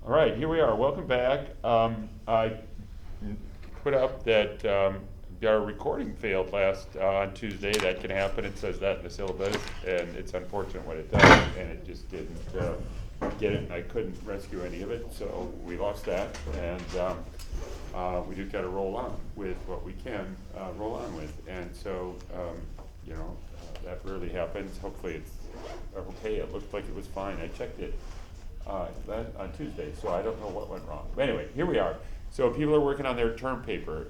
All right, here we are. Welcome back. I put up that our recording failed last on Tuesday. That can happen. It says that in the syllabus, and it's unfortunate when it does. And it just didn't get it. I couldn't rescue any of it, so we lost that. And we just got to roll on with what we can roll on with. And so, that rarely happens. Hopefully, it's okay. It looked like it was fine. I checked it on Tuesday, so I don't know what went wrong. But anyway, here we are. So people are working on their term paper.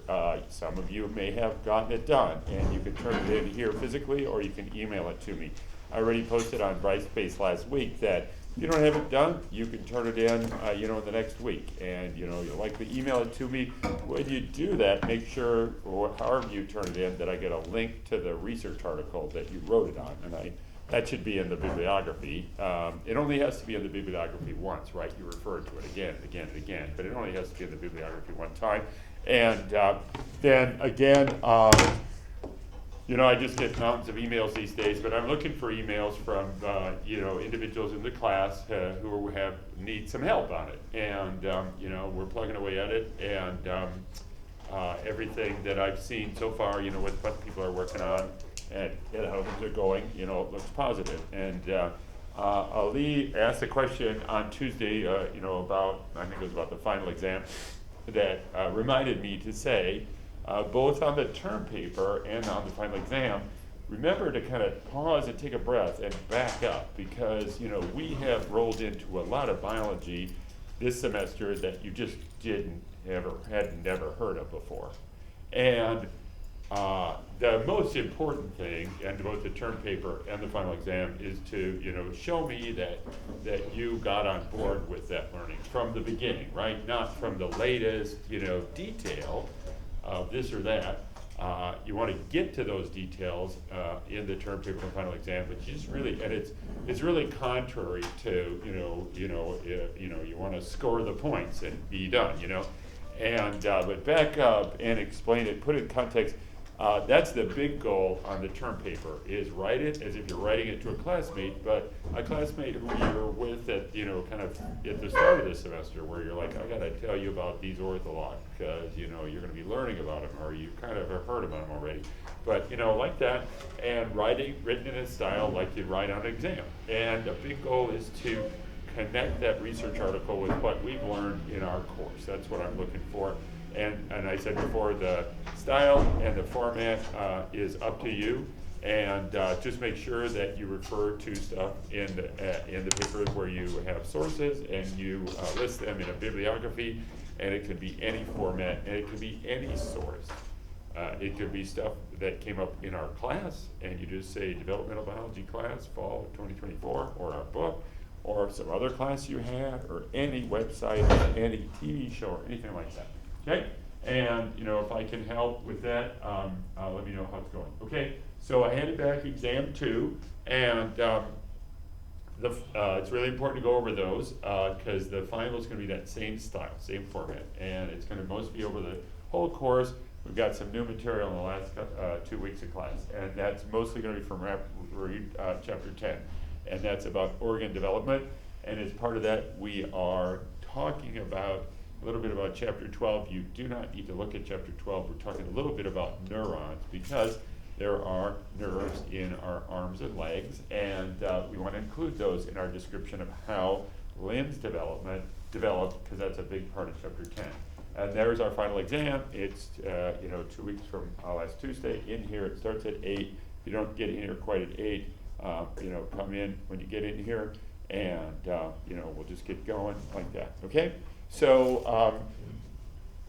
Some of you may have gotten it done, and you can turn it in here physically, or you can email it to me. I already posted on Brightspace last week that if you don't have it done, you can turn it in, the next week, and you'll likely email it to me. When you do that, make sure, or however you turn it in, that I get a link to the research article that you wrote it on, and that should be in the bibliography. It only has to be in the bibliography once, right? You refer to it again and again and again, but it only has to be in the bibliography one time. And then again, I just get mountains of emails these days, but I'm looking for emails from individuals in the class who need some help on it. And we're plugging away at it, and everything that I've seen so far, with what people are working on, and how things are going, it looks positive. And Ali asked a question on Tuesday, about, I think it was about the final exam, that reminded me to say, both on the term paper and on the final exam, remember to kind of pause and take a breath and back up, because, we have rolled into a lot of biology this semester that you just had never heard of before. And the most important thing, and both the term paper and the final exam, is to show me that you got on board with that learning from the beginning, right? Not from the latest detail of this or that. You want to get to those details in the term paper and final exam, but you just really, and it's really contrary to you want to score the points and be done, and but back up and explain it, put it in context. That's the big goal on the term paper, is write it as if you're writing it to a classmate, but a classmate who you're with at, kind of at the start of the semester, where you're like, I gotta tell you about these orthologs, because, you're gonna be learning about them, or you kind of have heard about them already. But, like that, and written in a style like you'd write on an exam. And the big goal is to connect that research article with what we've learned in our course. That's what I'm looking for. And I said before, the style and the format is up to you, and just make sure that you refer to stuff in the papers where you have sources, and you list them in a bibliography, and it could be any format, and it could be any source. It could be stuff that came up in our class, and you just say Developmental Biology class, fall of 2024, or our book, or some other class you had, or any website, or any TV show, or anything like that. Okay, and if I can help with that, let me know how it's going. Okay, so I handed back exam 2, and it's really important to go over those, because the final is going to be that same style, same format, and it's going to mostly be over the whole course. We've got some new material in the last 2 weeks of class, and that's mostly going to be from chapter 10, and that's about organ development. And as part of that, we are talking about a little bit about chapter 12. You do not need to look at chapter 12. We're talking a little bit about neurons, because there are nerves in our arms and legs, and we want to include those in our description of how limbs develop, because that's a big part of chapter 10. And there's our final exam. It's 2 weeks from last Tuesday. In here, it starts at 8. If you don't get in here quite at 8, come in when you get in here, and we'll just get going like that. Okay. So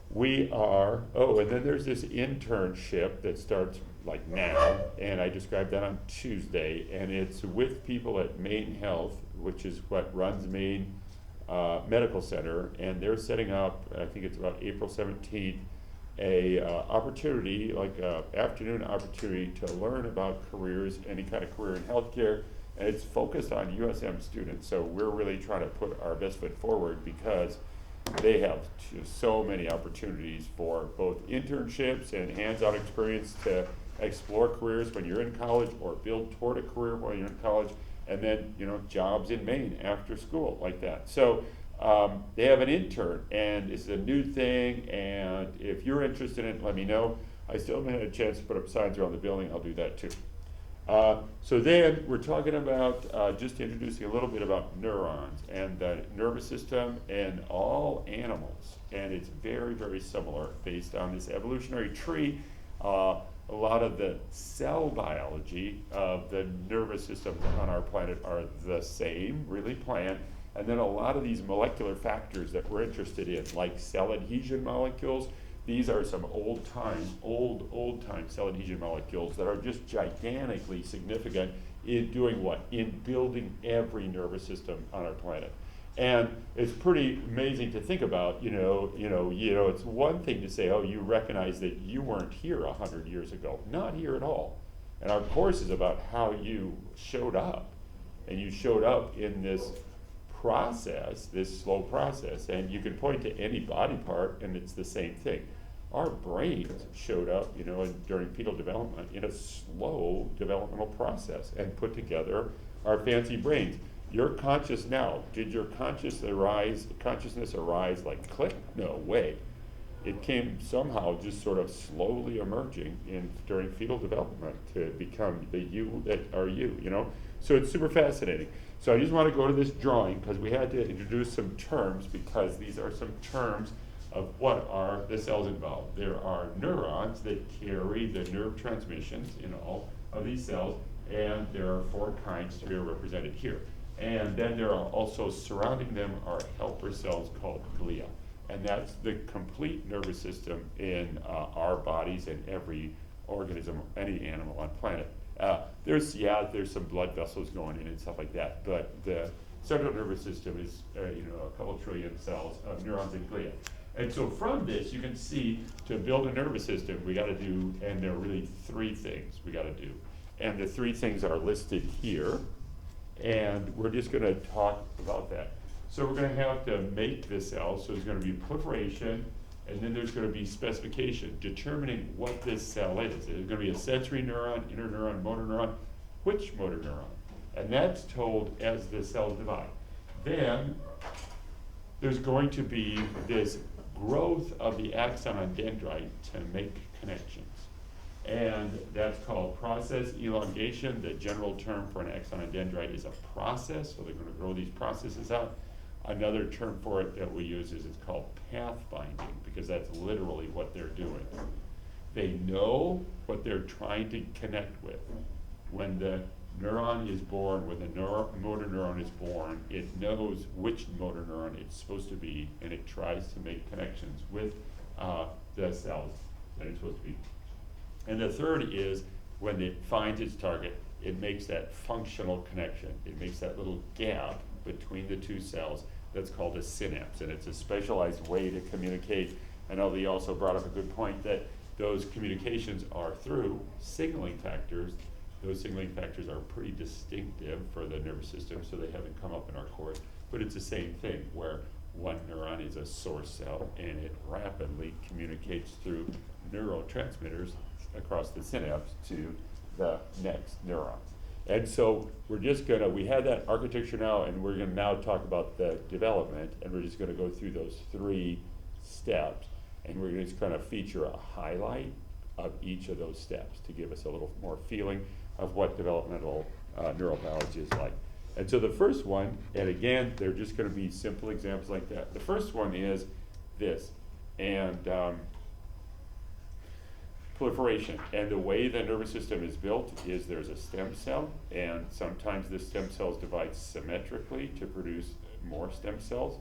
we are, and then there's this internship that starts like now, and I described that on Tuesday, and it's with people at Maine Health, which is what runs Maine Medical Center, and they're setting up, I think it's about April 17th, a opportunity, like a afternoon opportunity to learn about careers, any kind of career in healthcare, and it's focused on USM students. So we're really trying to put our best foot forward, because they have so many opportunities for both internships and hands-on experience to explore careers when you're in college, or build toward a career while you're in college, and then jobs in Maine after school like that. So They have an intern, and it's a new thing, and if you're interested in it, let me know. I still haven't had a chance to put up signs around the building. I'll do that too. So then we're talking about just introducing a little bit about neurons and the nervous system in all animals. And it's very, very similar based on this evolutionary tree. A lot of the cell biology of the nervous system on our planet are the same, really plant. And then a lot of these molecular factors that we're interested in, like cell adhesion molecules, these are some old time cell adhesion molecules that are just gigantically significant in doing what? In building every nervous system on our planet. And it's pretty amazing to think about, it's one thing to say, oh, you recognize that you weren't here 100 years ago. Not here at all. And our course is about how you showed up. And you showed up in this process, this slow process, and you can point to any body part and it's the same thing. Our brains showed up, during fetal development in a slow developmental process and put together our fancy brains. You're conscious now. Did your consciousness arise like click? No way. It came somehow just sort of slowly emerging during fetal development to become the you that are you, So it's super fascinating. So I just want to go to this drawing because we had to introduce some terms because these are some terms of what are the cells involved. There are neurons that carry the nerve transmissions in all of these cells, and there are 4 kinds to be represented here. And then there are also surrounding them are helper cells called glia. And that's the complete nervous system in our bodies and every organism, any animal on planet. There's some blood vessels going in and stuff like that, but the central nervous system is a couple trillion cells of neurons and glia. And so from this, you can see to build a nervous system, we got to do, and there are really 3 things we got to do. And the 3 things are listed here, and we're just going to talk about that. So we're going to have to make the cell, so there's going to be proliferation, and then there's going to be specification, determining what this cell is. There's going to be a sensory neuron, interneuron, motor neuron. Which motor neuron? And that's told as the cells divide. Then there's going to be this growth of the axon and dendrite to make connections. And that's called process elongation. The general term for an axon and dendrite is a process, so they're going to grow these processes out. Another term for it that we use is it's called path binding, because that's literally what they're doing. They know what they're trying to connect with. When the neuron is born, when the motor neuron is born, it knows which motor neuron it's supposed to be, and it tries to make connections with the cells that it's supposed to be. And the third is when it finds its target, it makes that functional connection. It makes that little gap between the 2 cells that's called a synapse, and it's a specialized way to communicate. I know they also brought up a good point that those communications are through signaling factors. Those signaling factors are pretty distinctive for the nervous system, so they haven't come up in our course, but it's the same thing where one neuron is a source cell and it rapidly communicates through neurotransmitters across the synapse to the next neuron. And so we have that architecture now, and we're gonna now talk about the development, and we're just gonna go through those 3 steps, and we're just gonna feature a highlight of each of those steps to give us a little more feeling of what developmental neurobiology is like. And so the first one, and again, they're just gonna be simple examples like that. The first one is this, and proliferation. And the way the nervous system is built is there's a stem cell, and sometimes the stem cells divide symmetrically to produce more stem cells.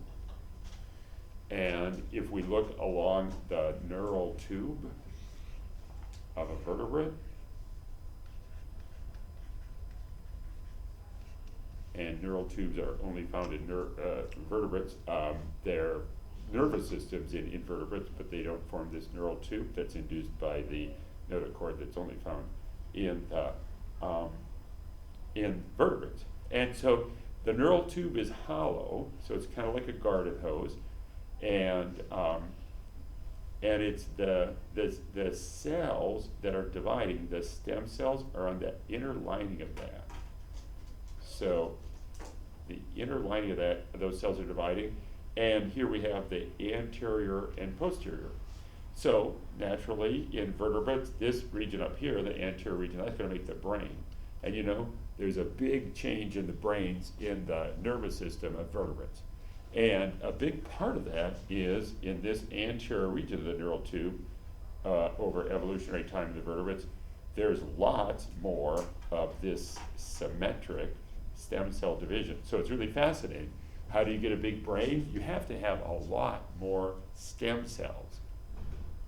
And if we look along the neural tube of a vertebrate, and neural tubes are only found in vertebrates, they're nervous systems in invertebrates, but they don't form this neural tube that's induced by the notochord that's only found in vertebrates. And so the neural tube is hollow, so it's kind of like a garden hose, and it's the cells that are dividing, the stem cells are on the inner lining of that. So the inner lining of that, those cells are dividing, And here we have the anterior and posterior. So naturally, in vertebrates, this region up here, the anterior region, that's going to make the brain. And you know, there's a big change in the brains in the nervous system of vertebrates. And a big part of that is in this anterior region of the neural tube, over evolutionary time of the vertebrates, there's lots more of this symmetric stem cell division. So it's really fascinating. How do you get a big brain? You have to have a lot more stem cells.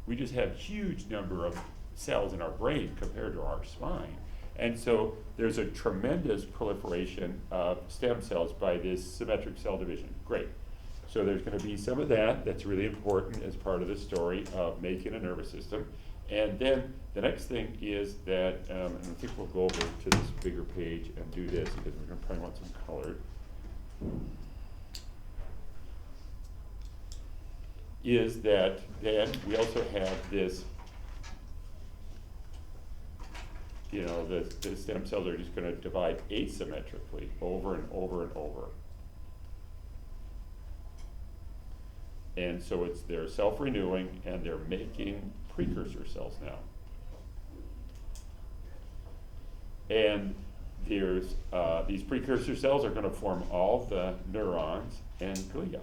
We just have huge number of cells in our brain compared to our spine. And so there's a tremendous proliferation of stem cells by this symmetric cell division. Great. So there's going to be some of that that's really important as part of the story of making a nervous system. And then the next thing is that, and I think we'll go over to this bigger page and do this because we're going to probably want some color. Is that then we also have this, you know, the stem cells are just going to divide asymmetrically over and over and over. And so they're self-renewing and they're making precursor cells now. And there's these precursor cells are going to form all the neurons and glia.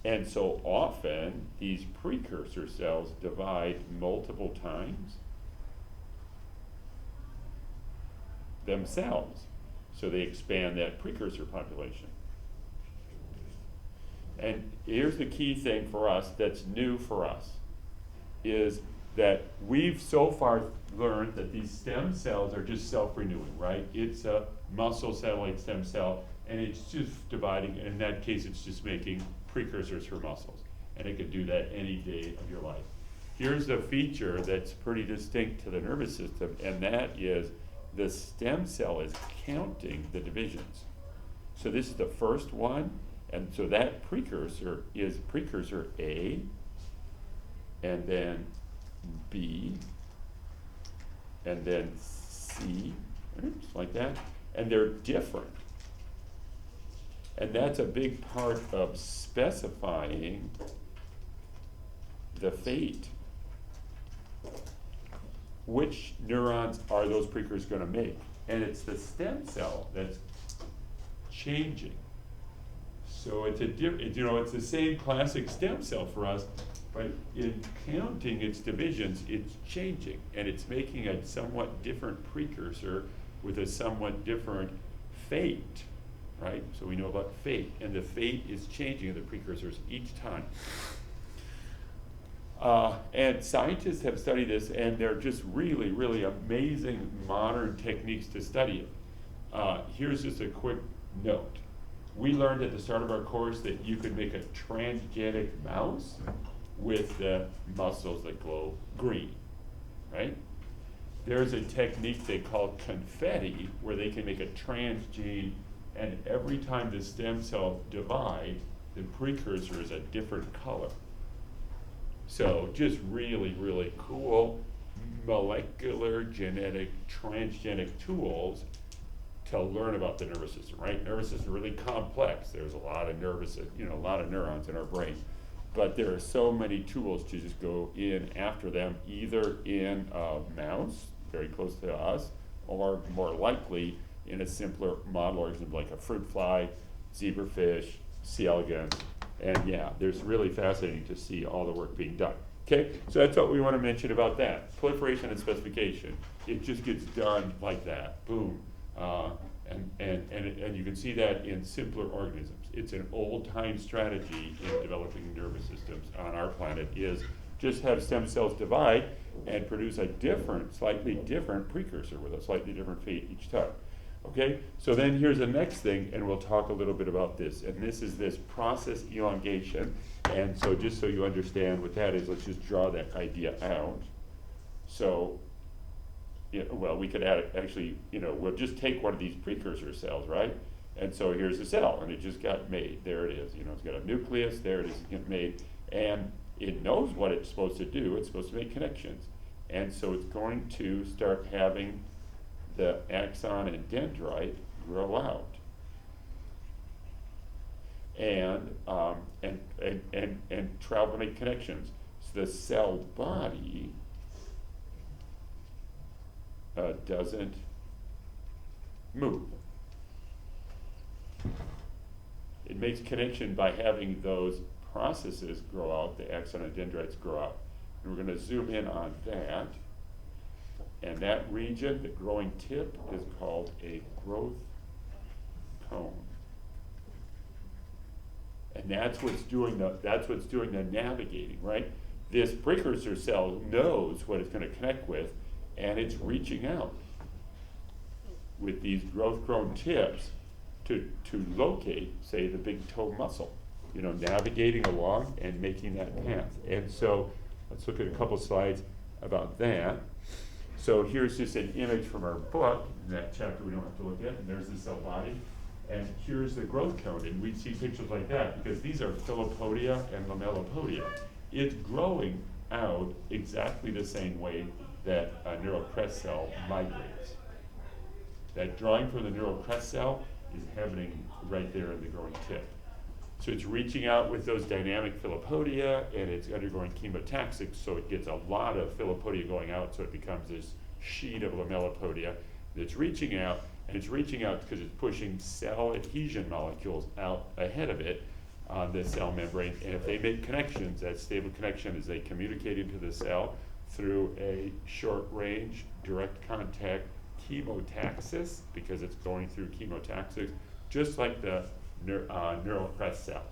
And so often these precursor cells divide multiple times themselves. So they expand that precursor population. And here's the key thing for us that's new for us, is that we've so far learned that these stem cells are just self-renewing, right? It's a muscle satellite stem cell, and it's just dividing, and in that case it's just making precursors for muscles. And it can do that any day of your life. Here's a feature that's pretty distinct to the nervous system, and that is the stem cell is counting the divisions. So this is the first one, and so that precursor is precursor A, and then B, and then C, just like that, and they're different. And that's a big part of specifying the fate. Which neurons are those precursors going to make? And it's the stem cell that's changing. So it's it's the same classic stem cell for us, but in counting its divisions, it's changing, and it's making a somewhat different precursor with a somewhat different fate, right? So we know about fate, and the fate is changing of the precursors each time. And scientists have studied this, and they're just really, really amazing modern techniques to study it. Here's just a quick note. We learned at the start of our course that you could make a transgenic mouse with the muscles that glow green, right? There's a technique they call confetti, where they can make a transgene, and every time the stem cell divides, the precursor is a different color. So just really, really cool molecular genetic transgenic tools to learn about the nervous system, right? Nervous system is really complex. There's a lot of a lot of neurons in our brain. But there are so many tools to just go in after them, either in a mouse, very close to us, or more likely in a simpler model organism like a fruit fly, zebrafish, C. elegans. And yeah, there's really fascinating to see all the work being done. Okay, so that's what we want to mention about that. Proliferation and specification. It just gets done like that, boom. And you can see that in simpler organisms. It's an old-time strategy in developing nervous systems on our planet, is just have stem cells divide and produce a different, slightly different precursor with a slightly different fate each time. Okay, so then here's the next thing, and we'll talk a little bit about this. And this is this process elongation. And so just so you understand what that is, let's just draw that idea out. So, well, we could add, actually, we'll just take one of these precursor cells, right? And so here's a cell, and it just got made. There it is. It's got a nucleus. There it is, get made. And it knows what it's supposed to do. It's supposed to make connections. And so it's going to start having the axon and dendrite grow out. and travel to make connections. So the cell body doesn't move. It makes connection by having those processes grow out, the axon and dendrites grow out. And we're going to zoom in on that. And that region, the growing tip, is called a growth cone. And that's what's doing the navigating, right? This precursor cell knows what it's going to connect with, and it's reaching out with these growth cone tips to locate, say, the big toe muscle, navigating along and making that path. And so let's look at a couple slides about that. So here's just an image from our book, in that chapter we don't have to look at, and there's the cell body. And here's the growth cone, and we see pictures like that because these are filopodia and lamellipodia. It's growing out exactly the same way that a neural crest cell migrates. That drawing from the neural crest cell is happening right there in the growing tip. So it's reaching out with those dynamic filopodia, and it's undergoing chemotaxic, so it gets a lot of filopodia going out, so it becomes this sheet of lamellipodia that's reaching out, and it's reaching out because it's pushing cell adhesion molecules out ahead of it on the cell membrane, and if they make connections, that stable connection is they communicate into the cell through a short-range direct contact chemotaxis, because it's going through chemotaxis, just like the neural crest cell.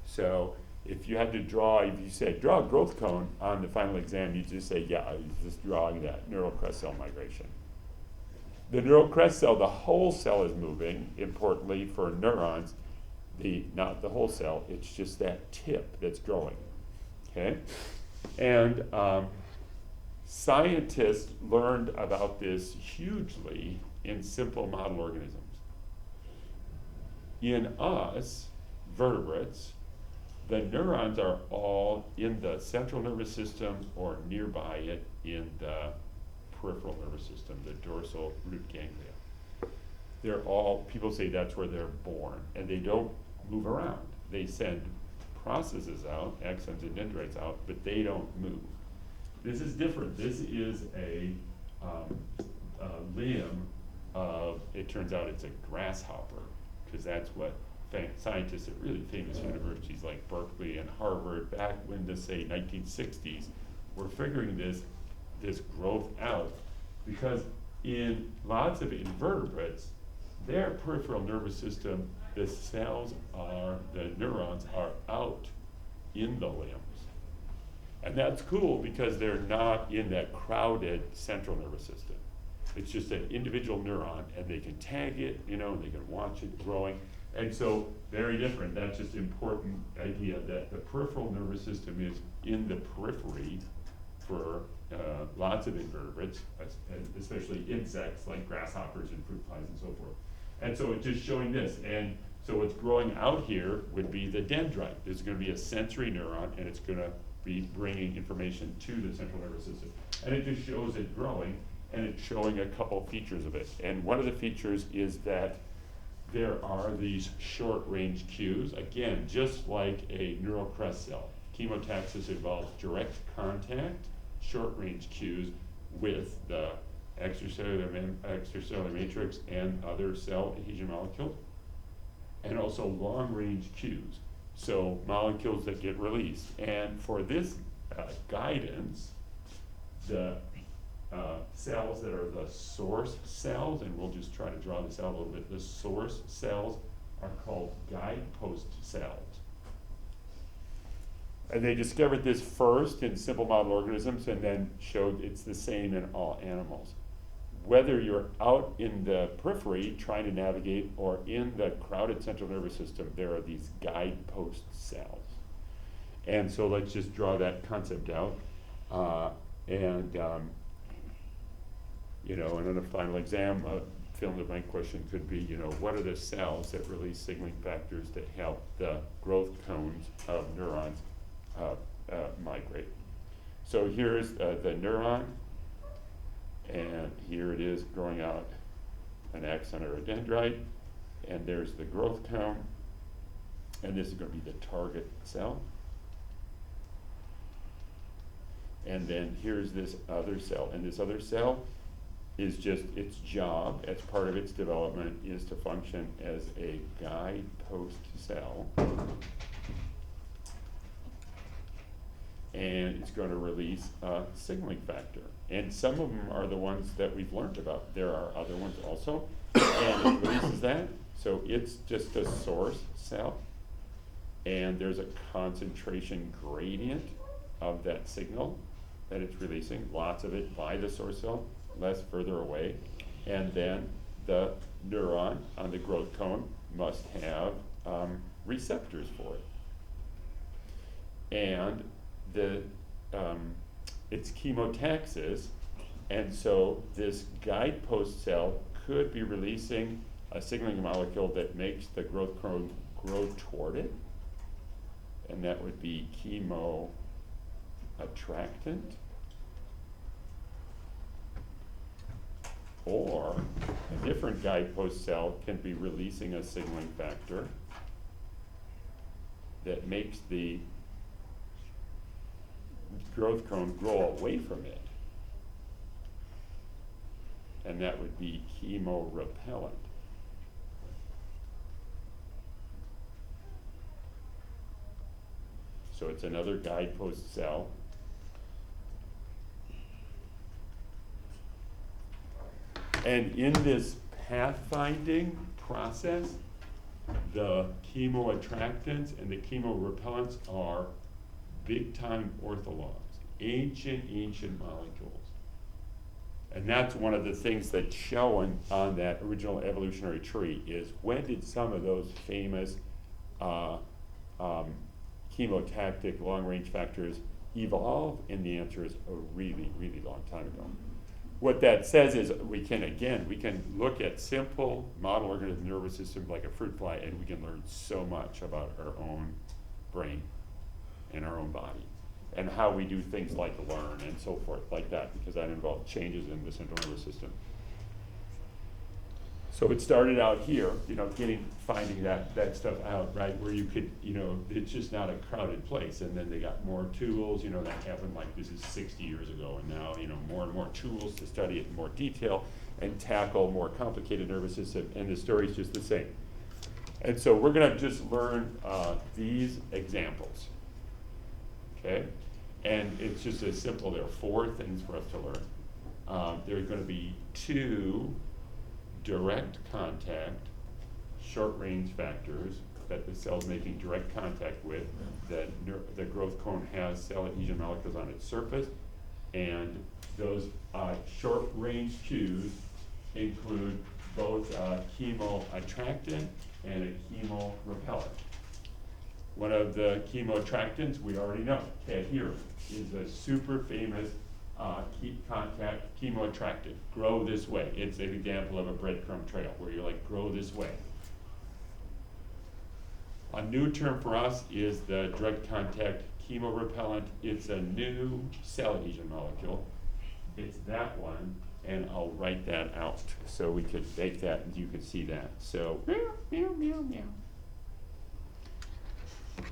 So if you had to draw, if you said draw a growth cone on the final exam, you just say, yeah, you're just drawing that neural crest cell migration. The neural crest cell, the whole cell is moving, importantly for neurons, not the whole cell, it's just that tip that's growing, okay? And scientists learned about this hugely in simple model organisms. In us, vertebrates, the neurons are all in the central nervous system or nearby it in the peripheral nervous system, the dorsal root ganglia. They're all, people say that's where they're born, and they don't move around. They send processes out, axons and dendrites out, but they don't move. This is different. This is a limb of, it turns out it's a grasshopper, because that's what scientists at really famous universities like Berkeley and Harvard, back when the, say, 1960s, were figuring this growth out, because in lots of invertebrates, their peripheral nervous system, the neurons are out in the limbs. And that's cool because they're not in that crowded central nervous system. It's just an individual neuron, and they can tag it, and they can watch it growing. And so, very different. That's just an important idea that the peripheral nervous system is in the periphery for lots of invertebrates, especially insects like grasshoppers and fruit flies and so forth. And so it's just showing this. And so what's growing out here would be the dendrite. There's going to be a sensory neuron, and it's going to be bringing information to the central nervous system. And it just shows it growing, and it's showing a couple features of it. And one of the features is that there are these short-range cues, again, just like a neural crest cell. Chemotaxis involves direct contact, short-range cues with the extracellular matrix and other cell adhesion molecules, and also long-range cues, so molecules that get released. And for this guidance, the cells that are the source cells, and we'll just try to draw this out a little bit, the source cells are called guidepost cells. And they discovered this first in simple model organisms and then showed it's the same in all animals. Whether you're out in the periphery trying to navigate or in the crowded central nervous system, there are these guidepost cells. And so let's just draw that concept out. And on a final exam, a fill-in-the-blank question could be, what are the cells that release signaling factors that help the growth cones of neurons migrate? So here's the neuron, and here it is growing out an axon or a dendrite, and there's the growth cone. And this is going to be the target cell. And then here's this other cell. And this other cell is just its job, as part of its development, is to function as a guidepost cell. And it's going to release a signaling factor. And some of them are the ones that we've learned about. There are other ones also. And it releases that. So it's just a source cell. And there's a concentration gradient of that signal that it's releasing, lots of it by the source cell, less further away. And then the neuron on the growth cone must have receptors for it. And it's chemotaxis, and so this guidepost cell could be releasing a signaling molecule that makes the growth cone grow toward it, and that would be chemoattractant. Or a different guidepost cell can be releasing a signaling factor that makes the growth cone grow away from it. And that would be chemorepellent. So it's another guidepost cell. And in this pathfinding process, the chemoattractants and the chemorepellents are big-time orthologs, ancient molecules. And that's one of the things that's shown on that original evolutionary tree is when did some of those famous chemotactic long-range factors evolve? And the answer is a really, really long time ago. What that says is we can look at simple model organism nervous system like a fruit fly, and we can learn so much about our own brain and our own body and how we do things like learn and so forth like that, because that involves changes in the central nervous system. So it started out here, finding that stuff out, right, where you could, it's just not a crowded place. And then they got more tools, that happened like this is 60 years ago. And now, more and more tools to study it in more detail and tackle more complicated nervous system. And the story's just the same. And so we're going to just learn these examples. Okay? And it's just as simple. There are 4 things for us to learn. There's going to be 2 direct contact short-range factors that the cell's making direct contact with. The growth cone has cell adhesion molecules on its surface, and those short-range cues include both a chemoattractant and a chemorepellent. One of the chemoattractants we already know, cadherin, is a super famous contact chemoattractant. Grow this way. It's an example of a breadcrumb trail where you're like, grow this way. A new term for us is the direct contact chemorepellent. It's a new cell adhesion molecule. It's that one, and I'll write that out so we could make that and you could see that. So, meow, meow, meow, meow.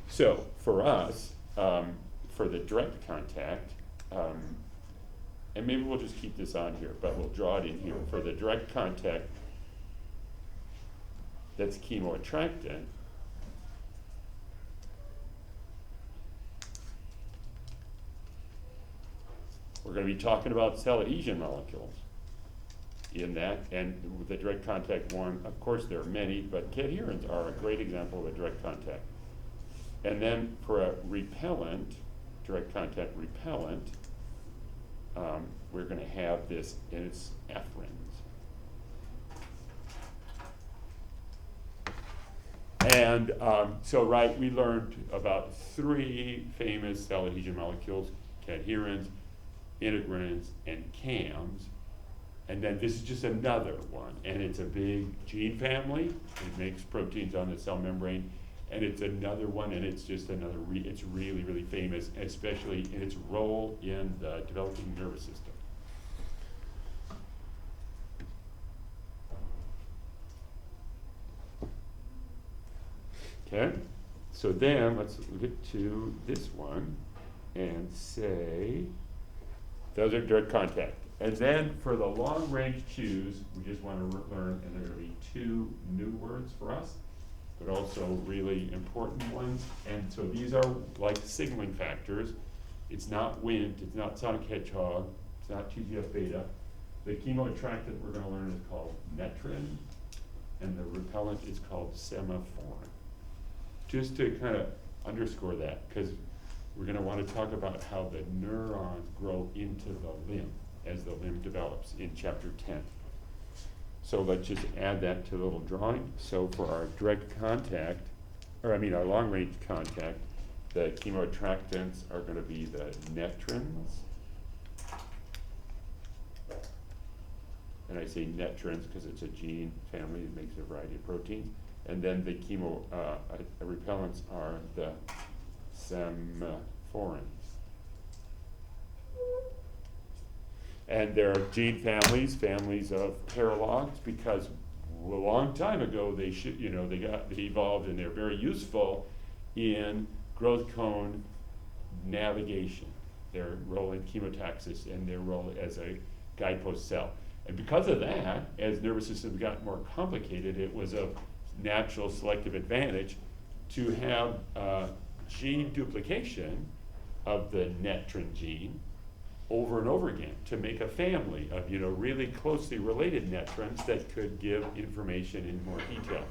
So for us, for the direct contact, and maybe we'll just keep this on here, but we'll draw it in here. For the direct contact that's chemoattractant, we're going to be talking about cell adhesion molecules in that. And with the direct contact one, of course there are many, but cadherins are a great example of a direct contact. And then for a repellent, direct contact repellent, we're going to have this, and it's ephrins. And so, we learned about 3 famous cell adhesion molecules, cadherins, integrins, and CAMs. And then this is just another one, and it's a big gene family. It makes proteins on the cell membrane. And it's another one, and it's just another, it's really, really famous, especially in its role in the developing nervous system. Okay? So then let's get to this one and say, those are direct contact. And then for the long range cues, we just want to learn, and there are going to be two new words for us, but also really important ones. And so these are like signaling factors. It's not wind, it's not sonic hedgehog, it's not TGF beta. The chemoattractant we're going to learn is called netrin, and the repellent is called semaphorin. Just to kind of underscore that, because we're going to want to talk about how the neurons grow into the limb as the limb develops in chapter 10. So let's just add that to the little drawing. So for our direct contact, or I mean our long range contact, the chemoattractants are going to be the netrins. And I say netrins because it's a gene family that makes a variety of proteins. And then the repellents are the semaphorin. And there are gene families of paralogs, because a long time ago they evolved, and they're very useful in growth cone navigation. Their role in chemotaxis and their role as a guidepost cell. And because of that, as nervous systems got more complicated, it was a natural selective advantage to have gene duplication of the netrin gene over and over again to make a family of really closely related netrins that could give information in more detail.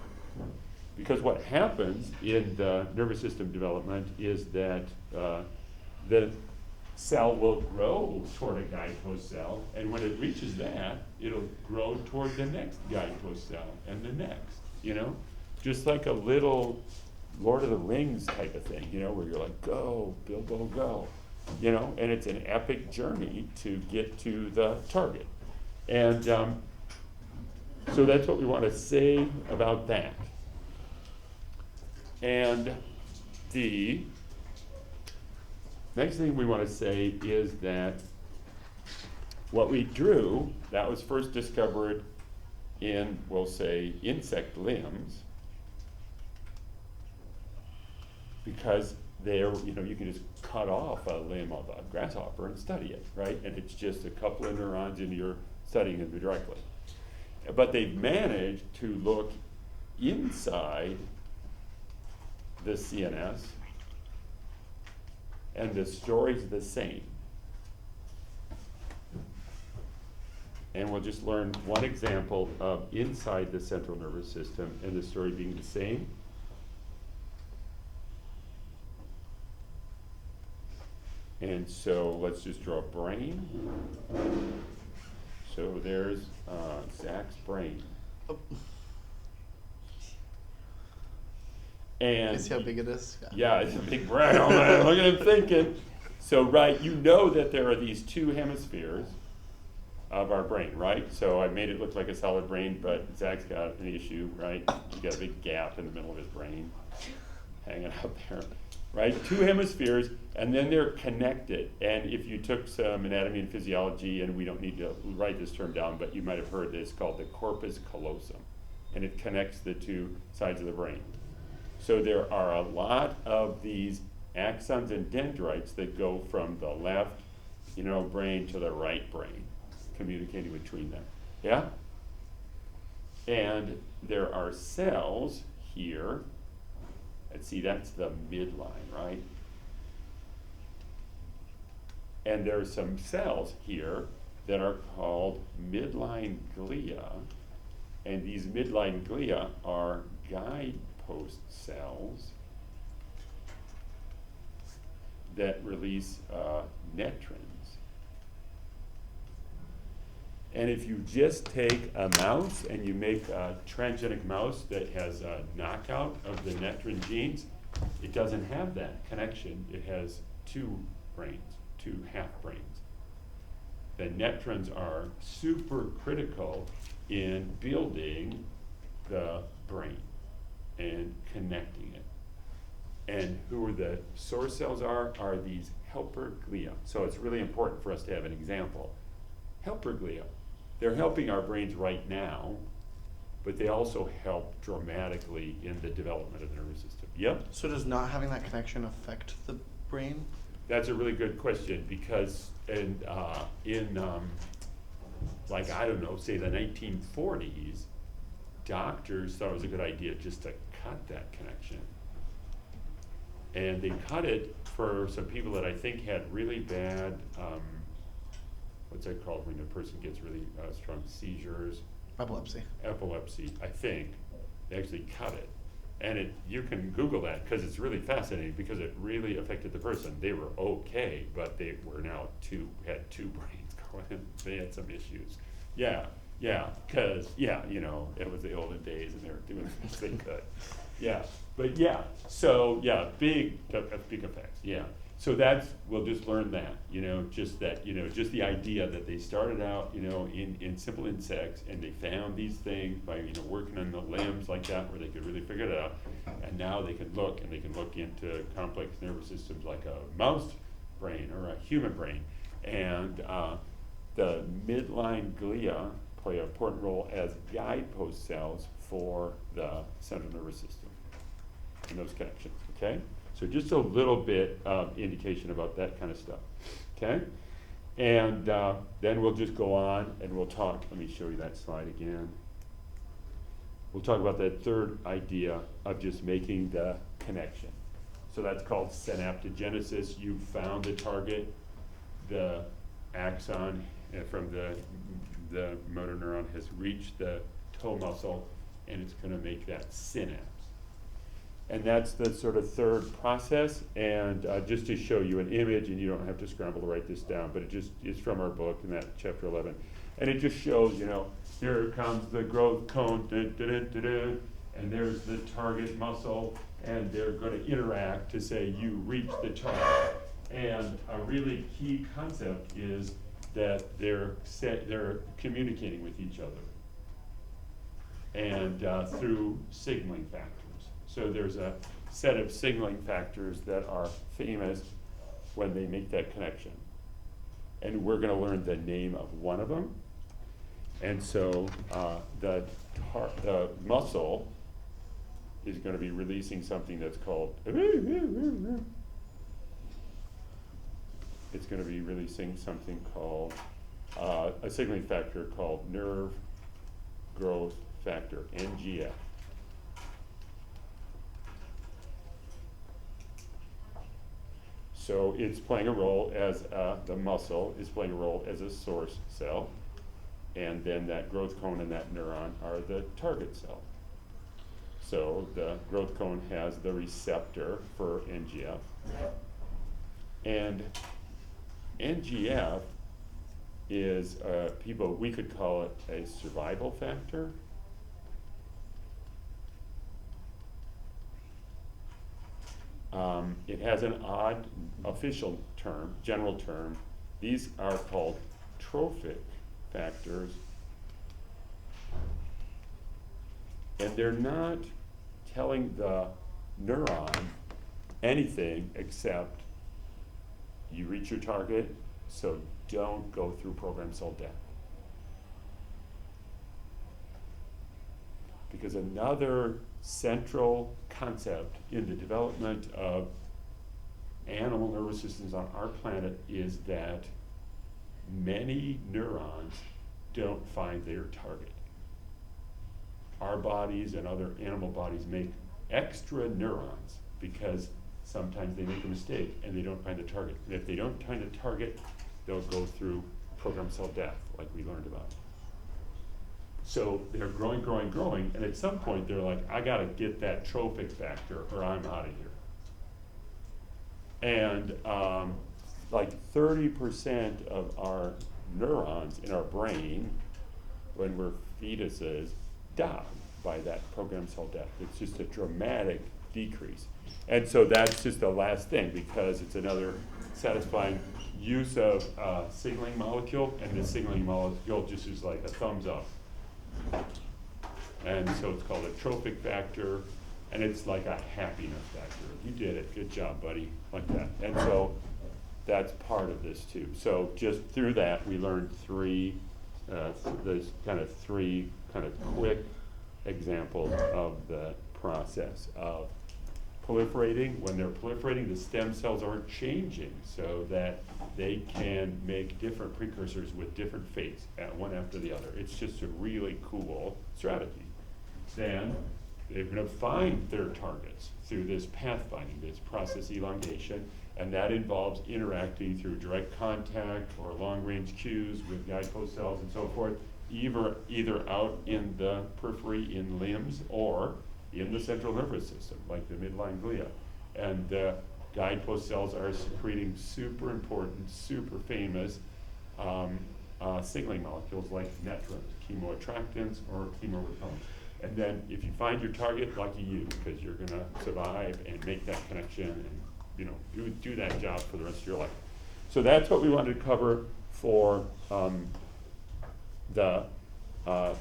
Because what happens in the nervous system development is that the cell will grow toward a guidepost cell, and when it reaches that, it'll grow toward the next guidepost cell and the next, just like a little Lord of the Rings type of thing, where you're like, go, Bilbo, go, and it's an epic journey to get to the target. And so that's what we want to say about that. And the next thing we want to say is that what we drew, that was first discovered in, we'll say, insect limbs, because they're, you can just cut off a limb of a grasshopper and study it, right? And it's just a couple of neurons and you're studying it directly. But they've managed to look inside the CNS, and the story's the same. And we'll just learn one example of inside the central nervous system and the story being the same. And so let's just draw a brain. So there's Zach's brain. Oh. And you see how big it is? Yeah, it's a big brain. Oh man, look at him thinking. So right, that there are these two hemispheres of our brain, right? So I made it look like a solid brain, but Zach's got an issue, right? He's got a big gap in the middle of his brain hanging out there, right? Two hemispheres, and then they're connected. And if you took some anatomy and physiology, and we don't need to write this term down, but you might have heard this called the corpus callosum, and it connects the two sides of the brain. So there are a lot of these axons and dendrites that go from the left, brain to the right brain, communicating between them. Yeah? And there are cells here. Let's see, that's the midline, right? And there are some cells here that are called midline glia. And these midline glia are guidepost cells that release netrins. And if you just take a mouse and you make a transgenic mouse that has a knockout of the netrin genes, it doesn't have that connection. It has two brains, two half brains. The netrins are super critical in building the brain and connecting it. And who the source cells are these helper glia. So it's really important for us to have an example. Helper glia. They're helping our brains right now, but they also help dramatically in the development of the nervous system. Yep. So does not having that connection affect the brain? That's a really good question, because like, I don't know, say the 1940s, doctors thought it was a good idea just to cut that connection. And they cut it for some people that I think had really bad, what's that called when a person gets really strong seizures? Epilepsy. Epilepsy, I think. They actually cut it. And you can Google that, because it's really fascinating, because it really affected the person. They were okay, but they were now had two brains going. They had some issues. Yeah, because, it was the olden days and they were doing the best they could. Yeah, but so big effects, yeah. So we'll just learn that, just the idea that they started out, in simple insects, and they found these things by, working on the limbs like that, where they could really figure it out. And now they can look into complex nervous systems like a mouse brain or a human brain. And the midline glia play an important role as guidepost cells for the central nervous system and those connections, okay? So just a little bit of indication about that kind of stuff, okay? And then we'll just go on and we'll talk. Let me show you that slide again. We'll talk about that third idea of just making the connection. So that's called synaptogenesis. You found the target, the axon from the motor neuron has reached the toe muscle, and it's going to make that synapse. And that's the sort of third process. And just to show you an image, and you don't have to scramble to write this down, but it's from our book in that chapter 11. And it just shows, here comes the growth cone, and there's the target muscle, and they're going to interact to say you reach the target. And a really key concept is that they're communicating with each other, and through signaling factors. So there's a set of signaling factors that are famous when they make that connection. And we're going to learn the name of one of them. And so the muscle is going to be releasing something that's called, it's going to be releasing something called, a signaling factor called nerve growth factor, NGF. So it's playing a role as, the muscle is playing a role as a source cell, and then that growth cone and that neuron are the target cell. So the growth cone has the receptor for NGF, and NGF is, we could call it a survival factor. It has an odd official term, general term. These are called trophic factors. And they're not telling the neuron anything except you reach your target, so don't go through programmed cell death. Because another central concept in the development of animal nervous systems on our planet is that many neurons don't find their target. Our bodies and other animal bodies make extra neurons because sometimes they make a mistake and they don't find the target. And if they don't find the target, they'll go through programmed cell death, like we learned about. So they're growing, and at some point they're like, I gotta get that trophic factor or I'm out of here. And like 30% of our neurons in our brain, when we're fetuses, die by that programmed cell death. It's just a dramatic decrease. And so that's just the last thing, because it's another satisfying use of signaling molecule, and the signaling molecule just is like a thumbs up. And so it's called a trophic factor, and it's like a happiness factor. You did it, good job, buddy, like that. And so that's part of this too. So just through that, we learned three kind of quick examples of the process of proliferating. When they're proliferating, the stem cells are changing so that they can make different precursors with different fates, one after the other. It's just a really cool strategy. Then they're going to find their targets through this pathfinding, this process elongation, and that involves interacting through direct contact or long-range cues with guidepost cells and so forth, either out in the periphery in limbs or in the central nervous system, like the midline glia. And the guidepost cells are secreting super important, super famous signaling molecules like netrins, chemoattractants, or chemorepellents. And then if you find your target, lucky you, because you're going to survive and make that connection and do that job for the rest of your life. So that's what we wanted to cover for the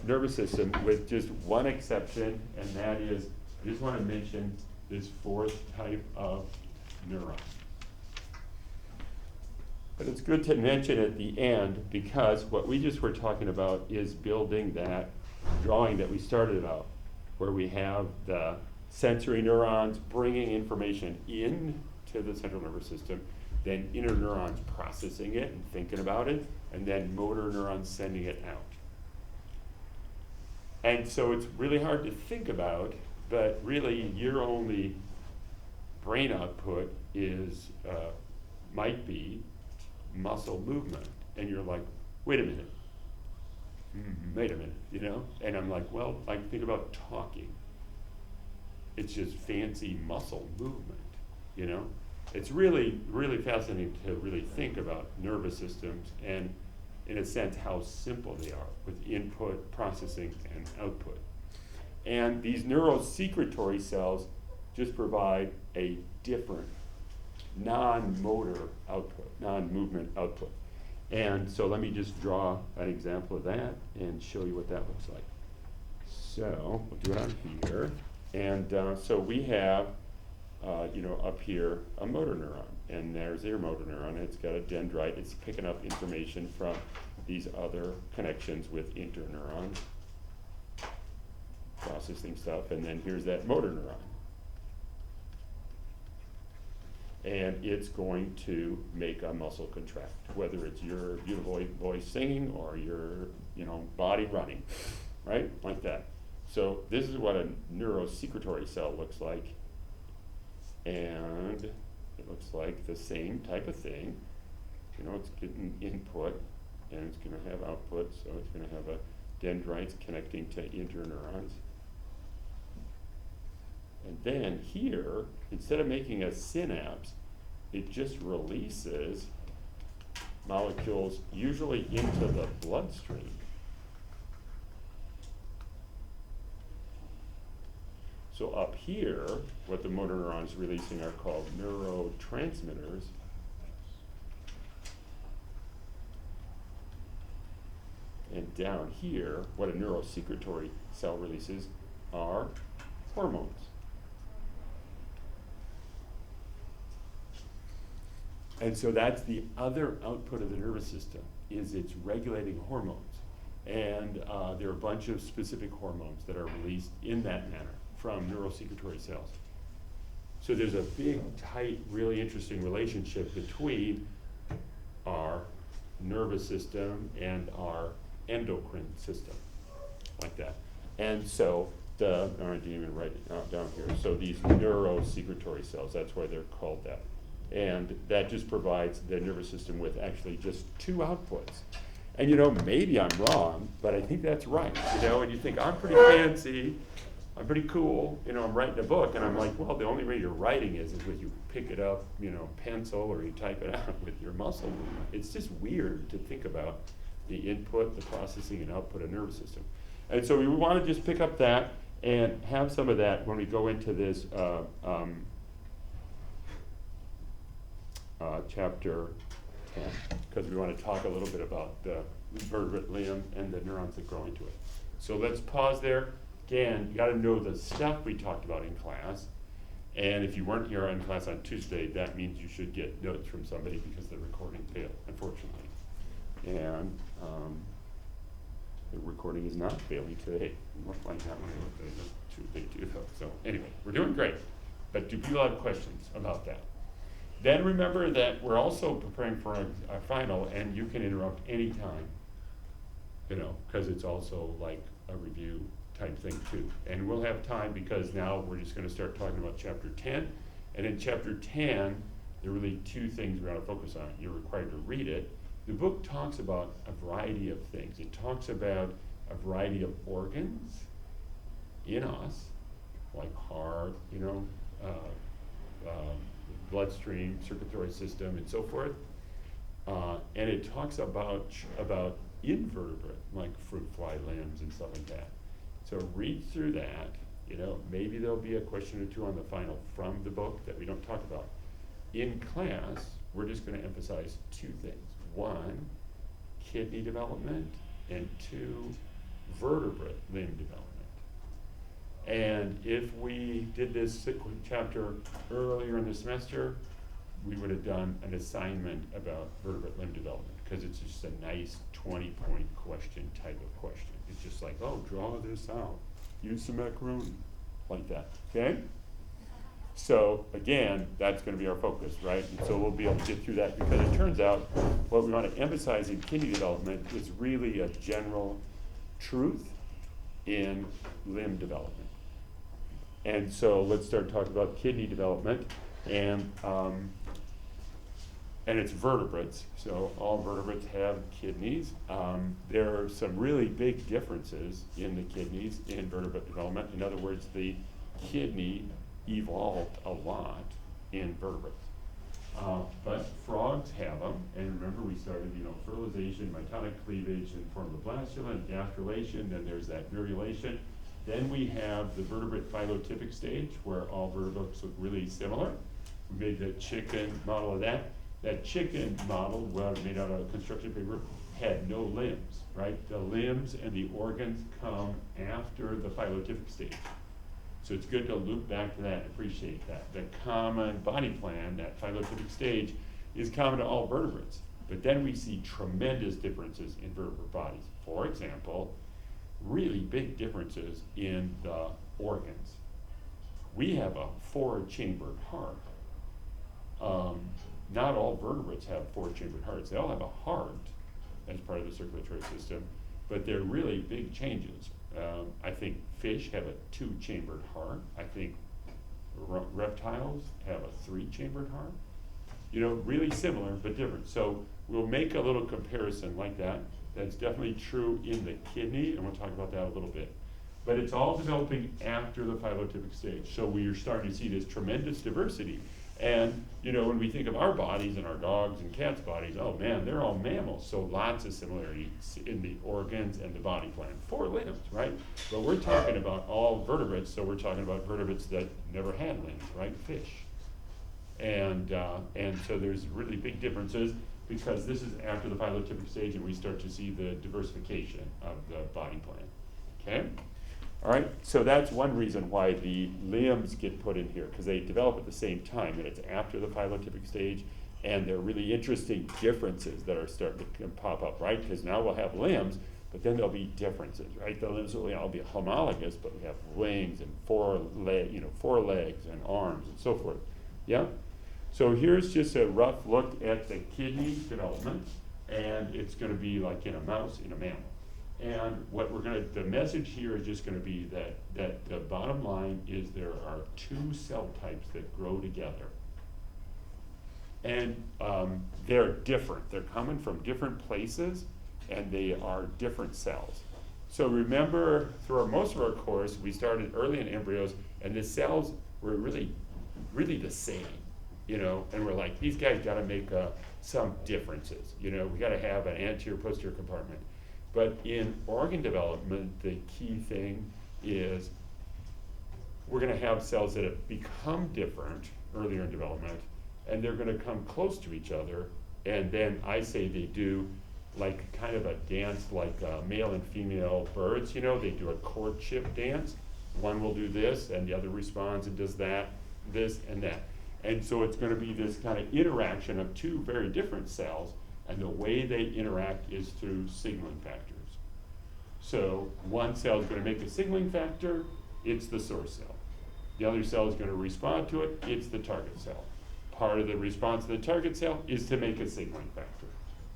nervous system, with just one exception, and that is, I just want to mention this fourth type of neuron. But it's good to mention at the end, because what we just were talking about is building that drawing that we started out, where we have the sensory neurons bringing information into the central nervous system, then interneurons processing it and thinking about it, and then motor neurons sending it out. And so it's really hard to think about, but really your only brain output is, might be muscle movement. And you're like, wait a minute, and I'm like, well, I think about talking. It's just fancy muscle movement, It's really, really fascinating to really think about nervous systems and, in a sense, how simple they are with input, processing, and output. And these neurosecretory cells just provide a different non-motor output, non-movement output. And so let me just draw an example of that and show you what that looks like. So we'll do it on here. And so we have, up here, a motor neuron. And there's your motor neuron. It's got a dendrite. It's picking up information from these other connections with interneurons, processing stuff. And then here's that motor neuron. And it's going to make a muscle contract, whether it's your beautiful voice singing or your body running, right? Like that. So this is what a neurosecretory cell looks like. And it looks like the same type of thing. It's getting input and it's going to have output, so it's going to have a dendrites connecting to interneurons. And then here, instead of making a synapse, it just releases molecules usually into the bloodstream. So up here, what the motor neuron is releasing are called neurotransmitters. And down here, what a neurosecretory cell releases are hormones. And so that's the other output of the nervous system, is it's regulating hormones. And there are a bunch of specific hormones that are released in that manner from neurosecretory cells. So there's a big, tight, really interesting relationship between our nervous system and our endocrine system, like that. And so I didn't even write it down here. So these neurosecretory cells, that's why they're called that. And that just provides the nervous system with actually just two outputs. And maybe I'm wrong, but I think that's right. And you think, I'm pretty fancy, I'm pretty cool, I'm writing a book, and I'm like, well, the only way you're writing is when you pick it up, pencil, or you type it out with your muscle movement. It's just weird to think about the input, the processing, and output of nervous system. And so we want to just pick up that and have some of that when we go into this chapter 10, because we want to talk a little bit about the vertebrate limb and the neurons that grow into it. So let's pause there. Again, you got to know the stuff we talked about in class. And if you weren't here in class on Tuesday, that means you should get notes from somebody because the recording failed, unfortunately. And The recording is not failing today. Look like that when I looked at it too big too though. So anyway, we're doing great. But do people have questions about that? Then remember that we're also preparing for a final, and you can interrupt anytime, you know, because it's also like a review type thing too. And we'll have time because now we're just going to start talking about chapter 10. And in chapter 10, there are really two things we're going to focus on. You're required to read it. The book talks about a variety of things. It talks about a variety of organs in us, like heart, you know, bloodstream, circulatory system, and so forth. And it talks about invertebrate, like fruit fly limbs and stuff like that. So read through that. You know, maybe there'll be a question or two on the final from the book that we don't talk about. In class, we're just going to emphasize two things. One, kidney development, and two, vertebrate limb development. And if we did this chapter earlier in the semester, we would have done an assignment about vertebrate limb development, because it's just a nice 20-point question type of question. It's just like, oh, draw this out, use some macaroni, like that, okay? So again, that's going to be our focus, right? And so we'll be able to get through that, because it turns out what we want to emphasize in kidney development is really a general truth in limb development. And so let's start talking about kidney development, and it's vertebrates. So all vertebrates have kidneys. There are some really big differences in the kidneys in vertebrate development. In other words, the kidney evolved a lot in vertebrates. But frogs have them, and remember we started, you know, fertilization, mitotic cleavage, and formoblastula, and gastrulation, then there's that virulation. Then we have the vertebrate phylotypic stage, where all vertebrates look really similar. We made the chicken model of that. That chicken model, made out of construction paper, had no limbs, right? The limbs and the organs come after the phylotypic stage. So it's good to loop back to that and appreciate that. The common body plan, that phylotypic stage, is common to all vertebrates. But then we see tremendous differences in vertebrate bodies. For example, really big differences in the organs. We have a 4-chambered heart. Not all vertebrates have 4-chambered hearts. They all have a heart as part of the circulatory system, but they're really big changes. I think fish have a 2-chambered heart. I think reptiles have a 3-chambered heart. You know, really similar but different. So we'll make a little comparison like that. That's definitely true in the kidney, and we'll talk about that a little bit. But it's all developing after the phylotypic stage. So we are starting to see this tremendous diversity. And, you know, when we think of our bodies and our dogs and cats' bodies, oh man, they're all mammals. So lots of similarities in the organs and the body plan. 4 limbs, right? But we're talking about all vertebrates, so we're talking about vertebrates that never had limbs, right? Fish. And so there's really big differences, because this is after the phylotypic stage, and we start to see the diversification of the body plan, okay? All right, so that's one reason why the limbs get put in here, because they develop at the same time, and it's after the phylotypic stage, and there are really interesting differences that are starting to pop up, right? Because now we'll have limbs, but then there'll be differences, right? The limbs will all be homologous, but we have wings and 4 legs and arms and so forth, yeah? So here's just a rough look at the kidney development, and it's going to be like in a mouse, in a mammal. And what the message here is just going to be that the bottom line is there are 2 cell types that grow together. And they're different. They're coming from different places, and they are different cells. So remember, through most of our course, we started early in embryos, and the cells were really, really the same. You know, and we're like, these guys got to make some differences. You know, we got to have an anterior, posterior compartment. But in organ development, the key thing is we're going to have cells that have become different earlier in development, and they're going to come close to each other. And then I say they do like kind of a dance, like male and female birds. You know, they do a courtship dance. One will do this, and the other responds and does that, this and that. And so it's going to be this kind of interaction of 2 very different cells, and the way they interact is through signaling factors. So one cell is going to make a signaling factor, it's the source cell. The other cell is going to respond to it, it's the target cell. Part of the response of the target cell is to make a signaling factor.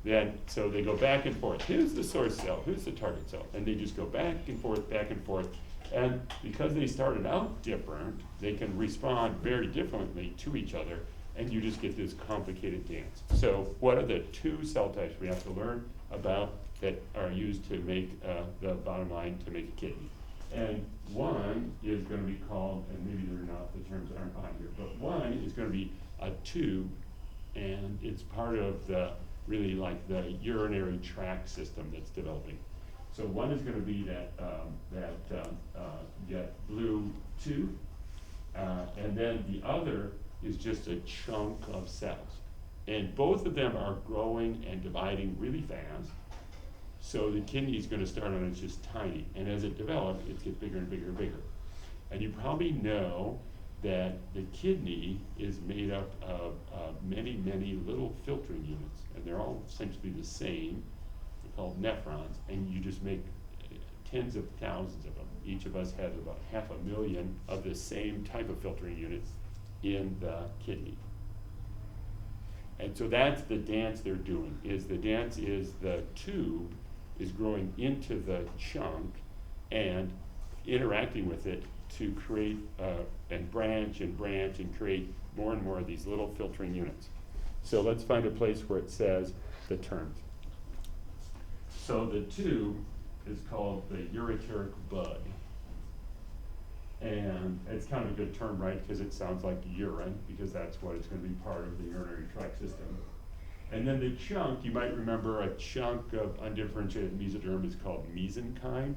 Then, so they go back and forth. Who's the source cell? Who's the target cell? And they just go back and forth, back and forth. And because they started out different, they can respond very differently to each other, and you just get this complicated dance. So what are the two cell types we have to learn about that are used to make the bottom line to make a kidney? And one is going to be called, and maybe they're not, the terms aren't on here, but one is going to be a tube, and it's part of the, really like the urinary tract system that's developing. So one is going to be that blue tube, and then the other is just a chunk of cells. And both of them are growing and dividing really fast. So the kidney is going to start on it's just tiny, and as it develops, it gets bigger and bigger and bigger. And you probably know that the kidney is made up of many, many little filtering units, and they're all essentially the same. They're called nephrons, and you just make tens of thousands of them. Each of us has about 500,000 of the same type of filtering units in the kidney. And so that's the dance they're doing, is the dance is the tube is growing into the chunk and interacting with it to create and branch and branch and create more and more of these little filtering units. So let's find a place where it says the terms. So the tube is called the ureteric bud. And it's kind of a good term, right? Because it sounds like urine, because that's what it's going to be part of the urinary tract system. And then the chunk, you might remember a chunk of undifferentiated mesoderm is called mesenchyme.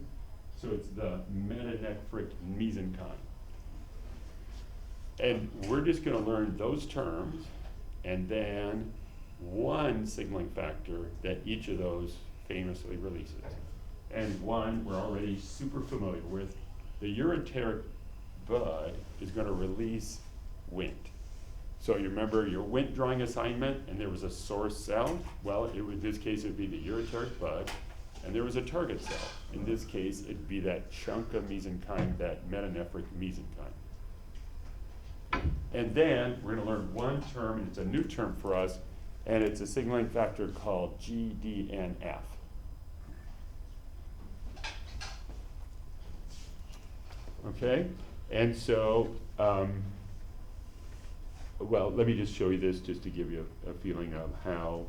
So it's the metanephric mesenchyme. And we're just going to learn those terms and then one signaling factor that each of those famously releases. And one we're already super familiar with. The ureteric bud is going to release Wnt. So you remember your Wnt drawing assignment, and there was a source cell. Well, in this case, it would be the ureteric bud, and there was a target cell. In this case, it'd be that chunk of mesenchyme, that metanephric mesenchyme. And then we're going to learn one term, and it's a new term for us, and it's a signaling factor called GDNF. Okay, and so, well, let me just show you this just to give you a feeling of how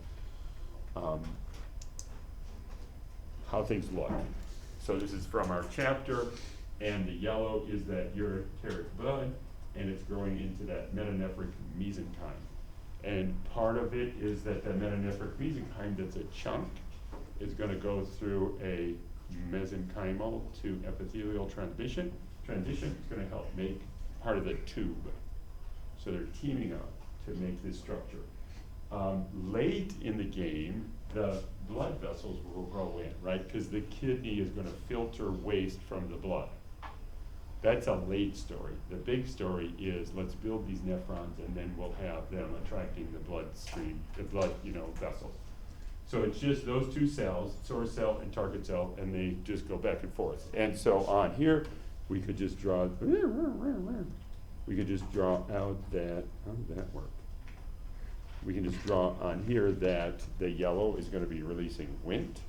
things look. So this is from our chapter, and the yellow is that ureteric bud, and it's growing into that metanephric mesenchyme. And part of it is that the metanephric mesenchyme, that's a chunk, is going to go through a mesenchymal to epithelial transition. Transition is going to help make part of the tube. So they're teaming up to make this structure. Late in the game, the blood vessels will grow in, right? Because the kidney is going to filter waste from the blood. That's a late story. The big story is let's build these nephrons, and then we'll have them attracting the bloodstream, the blood, vessels. So it's just those two cells, source cell and target cell, and they just go back and forth. And so on here, we could just draw out that, how does that work? We can just draw on here that the yellow is going to be releasing Wnt.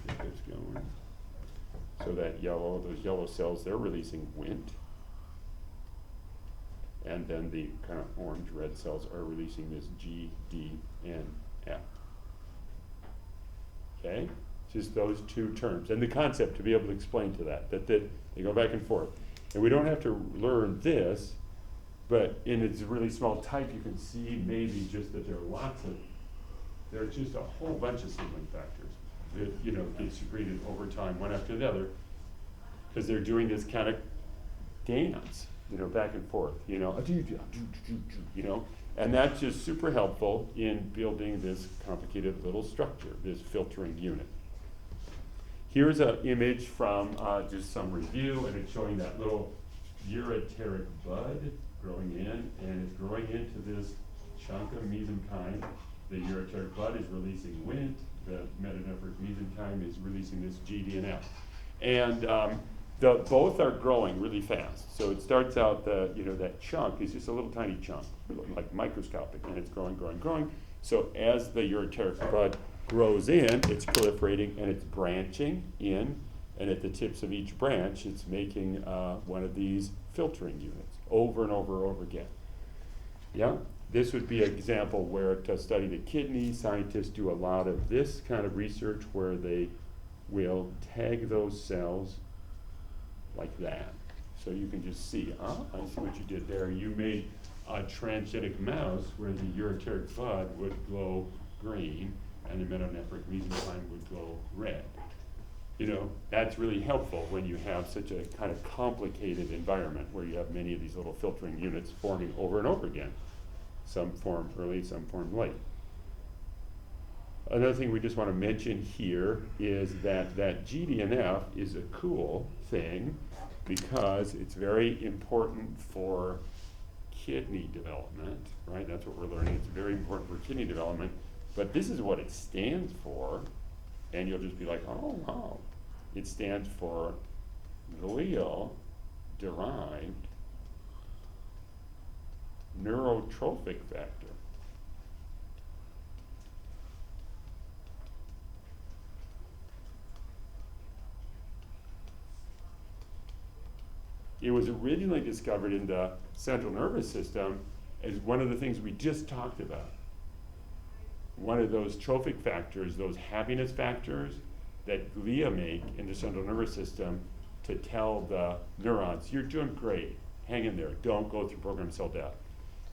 Get this going. So that yellow, those yellow cells, they're releasing Wnt. And then the kind of orange red cells are releasing this G, D, and F. Okay? Just those two terms. And the concept to be able to explain to that they go back and forth. And we don't have to learn this, but in its really small type, you can see maybe just that there's just a whole bunch of signaling factors that, get secreted over time, one after the other, because they're doing this kind of dance, back and forth, and that's just super helpful in building this complicated little structure, this filtering unit. Here's an image from just some review, and it's showing that little ureteric bud growing in, and it's growing into this chunk of mesenchyme. The ureteric bud is releasing Wnt, the metanephric mesenchyme is releasing this GDNF. And both are growing really fast. So it starts out, that chunk is just a little tiny chunk, like microscopic, and it's growing, growing, growing. So as the ureteric bud grows in, it's proliferating and it's branching in, and at the tips of each branch, it's making one of these filtering units over and over and over again. Yeah, this would be an example where to study the kidney, scientists do a lot of this kind of research where they will tag those cells like that. So you can just see, I see what you did there. You made a transgenic mouse where the ureteric bud would glow green and the metanephric mesenchyme would glow red. That's really helpful when you have such a kind of complicated environment where you have many of these little filtering units forming over and over again. Some form early, some form late. Another thing we just want to mention here is that GDNF is a cool thing because it's very important for kidney development, right? That's what we're learning. It's very important for kidney development. But this is what it stands for, and you'll just be like, oh, wow. It stands for glial-derived neurotrophic factor. It was originally discovered in the central nervous system as one of the things we just talked about. One of those trophic factors, those happiness factors that glia make in the central nervous system to tell the neurons, you're doing great, hang in there, don't go through programmed cell death.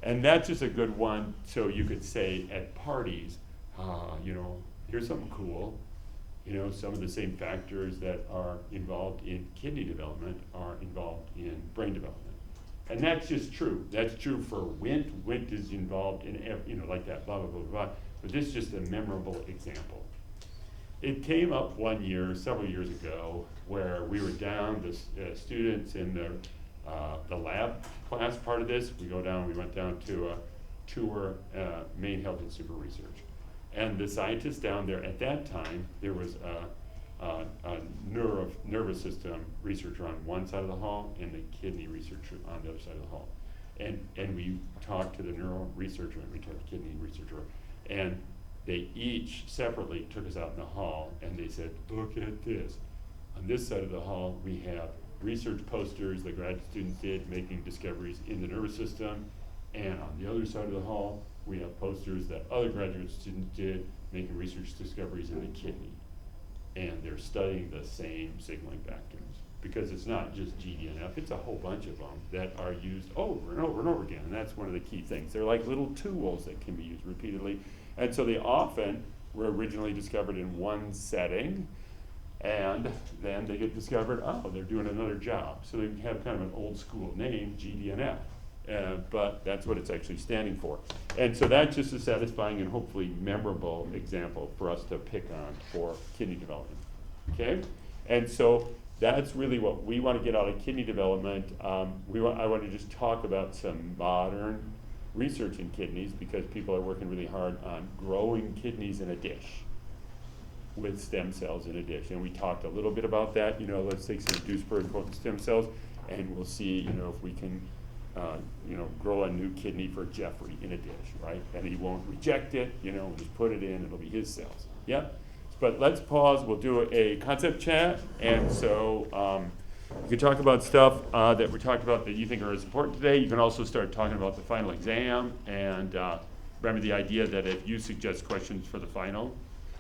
And that's just a good one, so you could say at parties, here's something cool. Some of the same factors that are involved in kidney development are involved in brain development. And that's just true. That's true for Wnt. Wnt is involved in, like that, blah, blah, blah, blah. But this is just a memorable example. It came up one year, several years ago, where we were down, the students in the lab class part of this, we went down to a tour, Maine Health and Super Research. And the scientists down there, at that time, there was a nervous system researcher on one side of the hall and the kidney researcher on the other side of the hall. And we talked to the neuro researcher and we talked to the kidney researcher. And they each separately took us out in the hall and they said, look at this. On this side of the hall, we have research posters that graduate students did making discoveries in the nervous system. And on the other side of the hall, we have posters that other graduate students did making research discoveries in the kidney. And they're studying the same signaling factors. Because it's not just GDNF, it's a whole bunch of them that are used over and over and over again. And that's one of the key things. They're like little tools that can be used repeatedly. And so they often were originally discovered in one setting, and then they get discovered, they're doing another job. So they have kind of an old school name, GDNF. But that's what it's actually standing for. And so that's just a satisfying and hopefully memorable example for us to pick on for kidney development. Okay? And so that's really what we want to get out of kidney development. I want to just talk about some modern research in kidneys because people are working really hard on growing kidneys in a dish with stem cells in a dish. And we talked a little bit about that. Let's take some induced pluripotent stem cells and we'll see, if we can grow a new kidney for Jeffrey in a dish, right? And he won't reject it, we'll just put it in, it'll be his cells. Yeah? But let's pause, we'll do a concept chat, and so you can talk about stuff that we talked about that you think are as important today. You can also start talking about the final exam, and remember the idea that if you suggest questions for the final,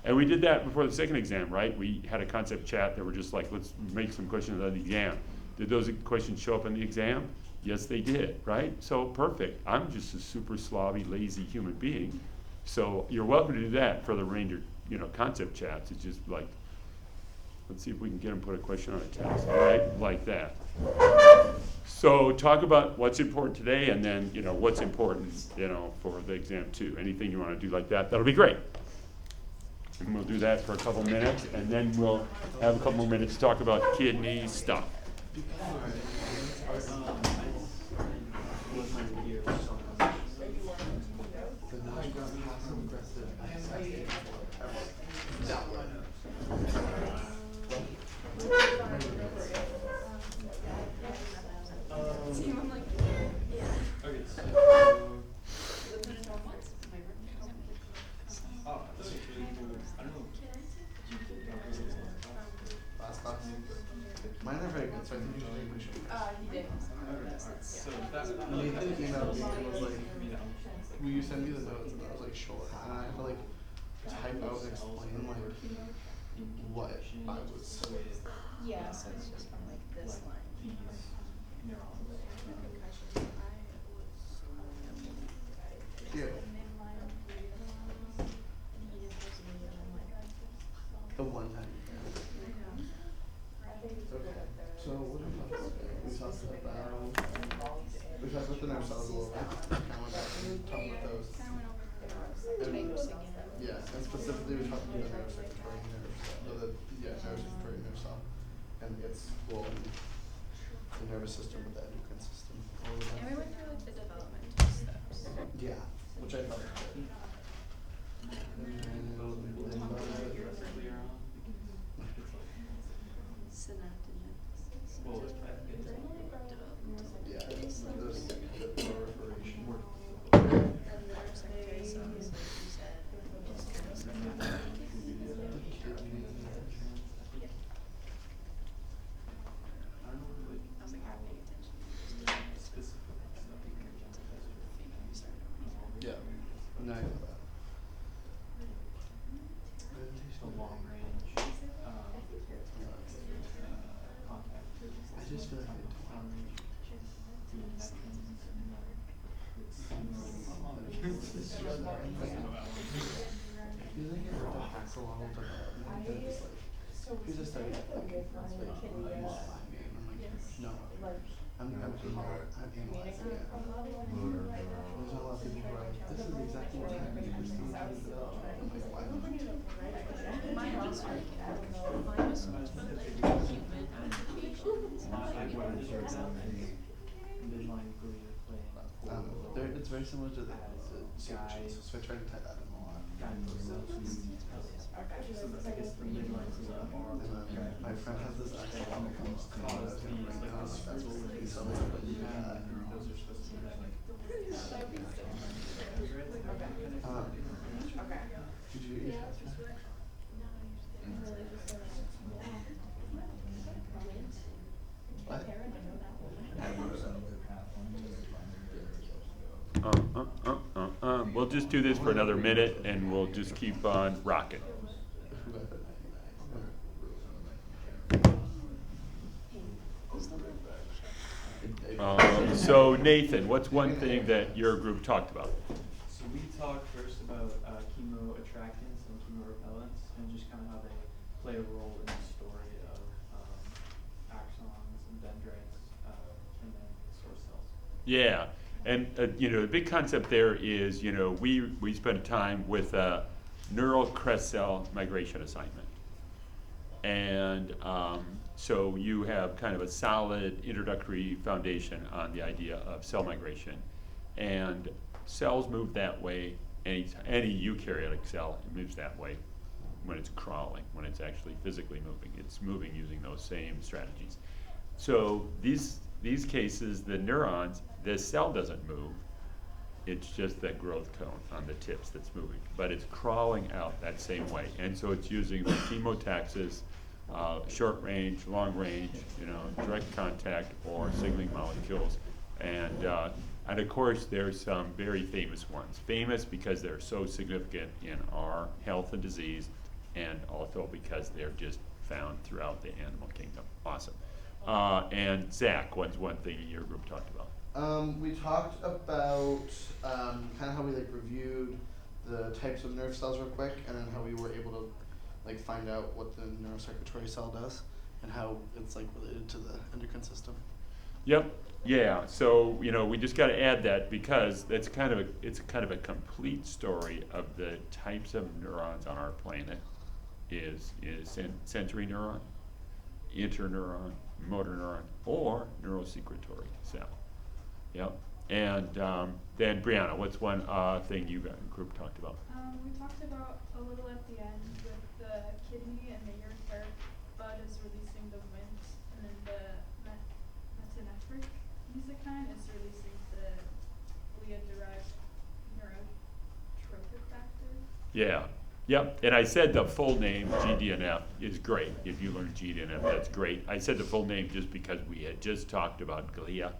and we did that before the second exam, right? We had a concept chat that were just like, let's make some questions on the exam. Did those questions show up in the exam? Yes, they did, right? So perfect. I'm just a super slobby, lazy human being. So you're welcome to do that for the remainder, concept chats. It's just like, let's see if we can get them to put a question on a test, all right? Like that. So talk about what's important today and then, what's important, for the exam too. Anything you want to do like that, that'll be great. And we'll do that for a couple minutes and then we'll have a couple more minutes to talk about kidney stuff. Nathan emailed me and was like, will you send me the notes? And I was like, sure. And I had to like type out and explain like what I was. Yeah, so it's just from like this line. Yeah. The one time. Okay. So what did we talk about? We talked about the nerve cells a little bit. Kind of went back and talked about those. Yeah, and specifically we talked about the nerve circulatory nerve cell, nerve circulatory nerve cell, and its role in the nervous system with the endocrine system. All of that. And we went through like the developmental steps. Yeah, which I thought was good. Yeah, there's proliferation. And the nerve secretary cells, like you said, just kind of stuff. I was like, I'm paying attention. Yeah, no, I know that. I just feel like I don't. You think it worked out for a while, but then it's like, here's a study that like, it's like, I'm like, no, I'm analyzing it. There's not a lot of people who are like, this is exactly what happened, you just need to develop. I'm like, why not? Mine was like, mine was so much about like human applications, not like It's very similar to the CHs, so I try to tie that in a lot. And my friend has this accent when it comes to that's what we sell it, but you did you eat? We'll just do this for another minute and we'll just keep on rocking. So Nathan, what's one thing that your group talked about? So we talked first about chemoattractants and chemorepellents and just kind of how they play a role in the story of axons and dendrites and then source cells. Yeah, and the big concept there is, we spent time with a neural crest cell migration assignment. And so you have kind of a solid introductory foundation on the idea of cell migration. And cells move that way, any eukaryotic cell moves that way when it's crawling, when it's actually physically moving. It's moving using those same strategies. So these cases, the neurons, the cell doesn't move. It's just that growth cone on the tips that's moving, but it's crawling out that same way. And so it's using the chemotaxis, short range, long range, direct contact or signaling molecules. And of course, there's some very famous ones. Famous because they're so significant in our health and disease, and also because they're just found throughout the animal kingdom. Awesome. And Zach, what's one thing your group talked about? We talked about kind of how we reviewed the types of nerve cells real quick, and then how we were able to find out what the neurocirculatory cell does and how it's related to the endocrine system. Yep. Yeah. So we just got to add that because it's kind of a complete story of the types of neurons on our planet. Is sensory neuron, interneuron, motor neuron, or neurosecretory cell. Yep. And then Brianna, what's one thing you got in group talked about? We talked about a little at the end with the kidney and the ureteric bud is releasing the Wnt, and then the metanephrine mesokine is releasing the glia-derived neurotrophic factor. Yeah. Yep. And I said the full name, GDNF, is great. If you learn GDNF, that's great. I said the full name just because we had just talked about glia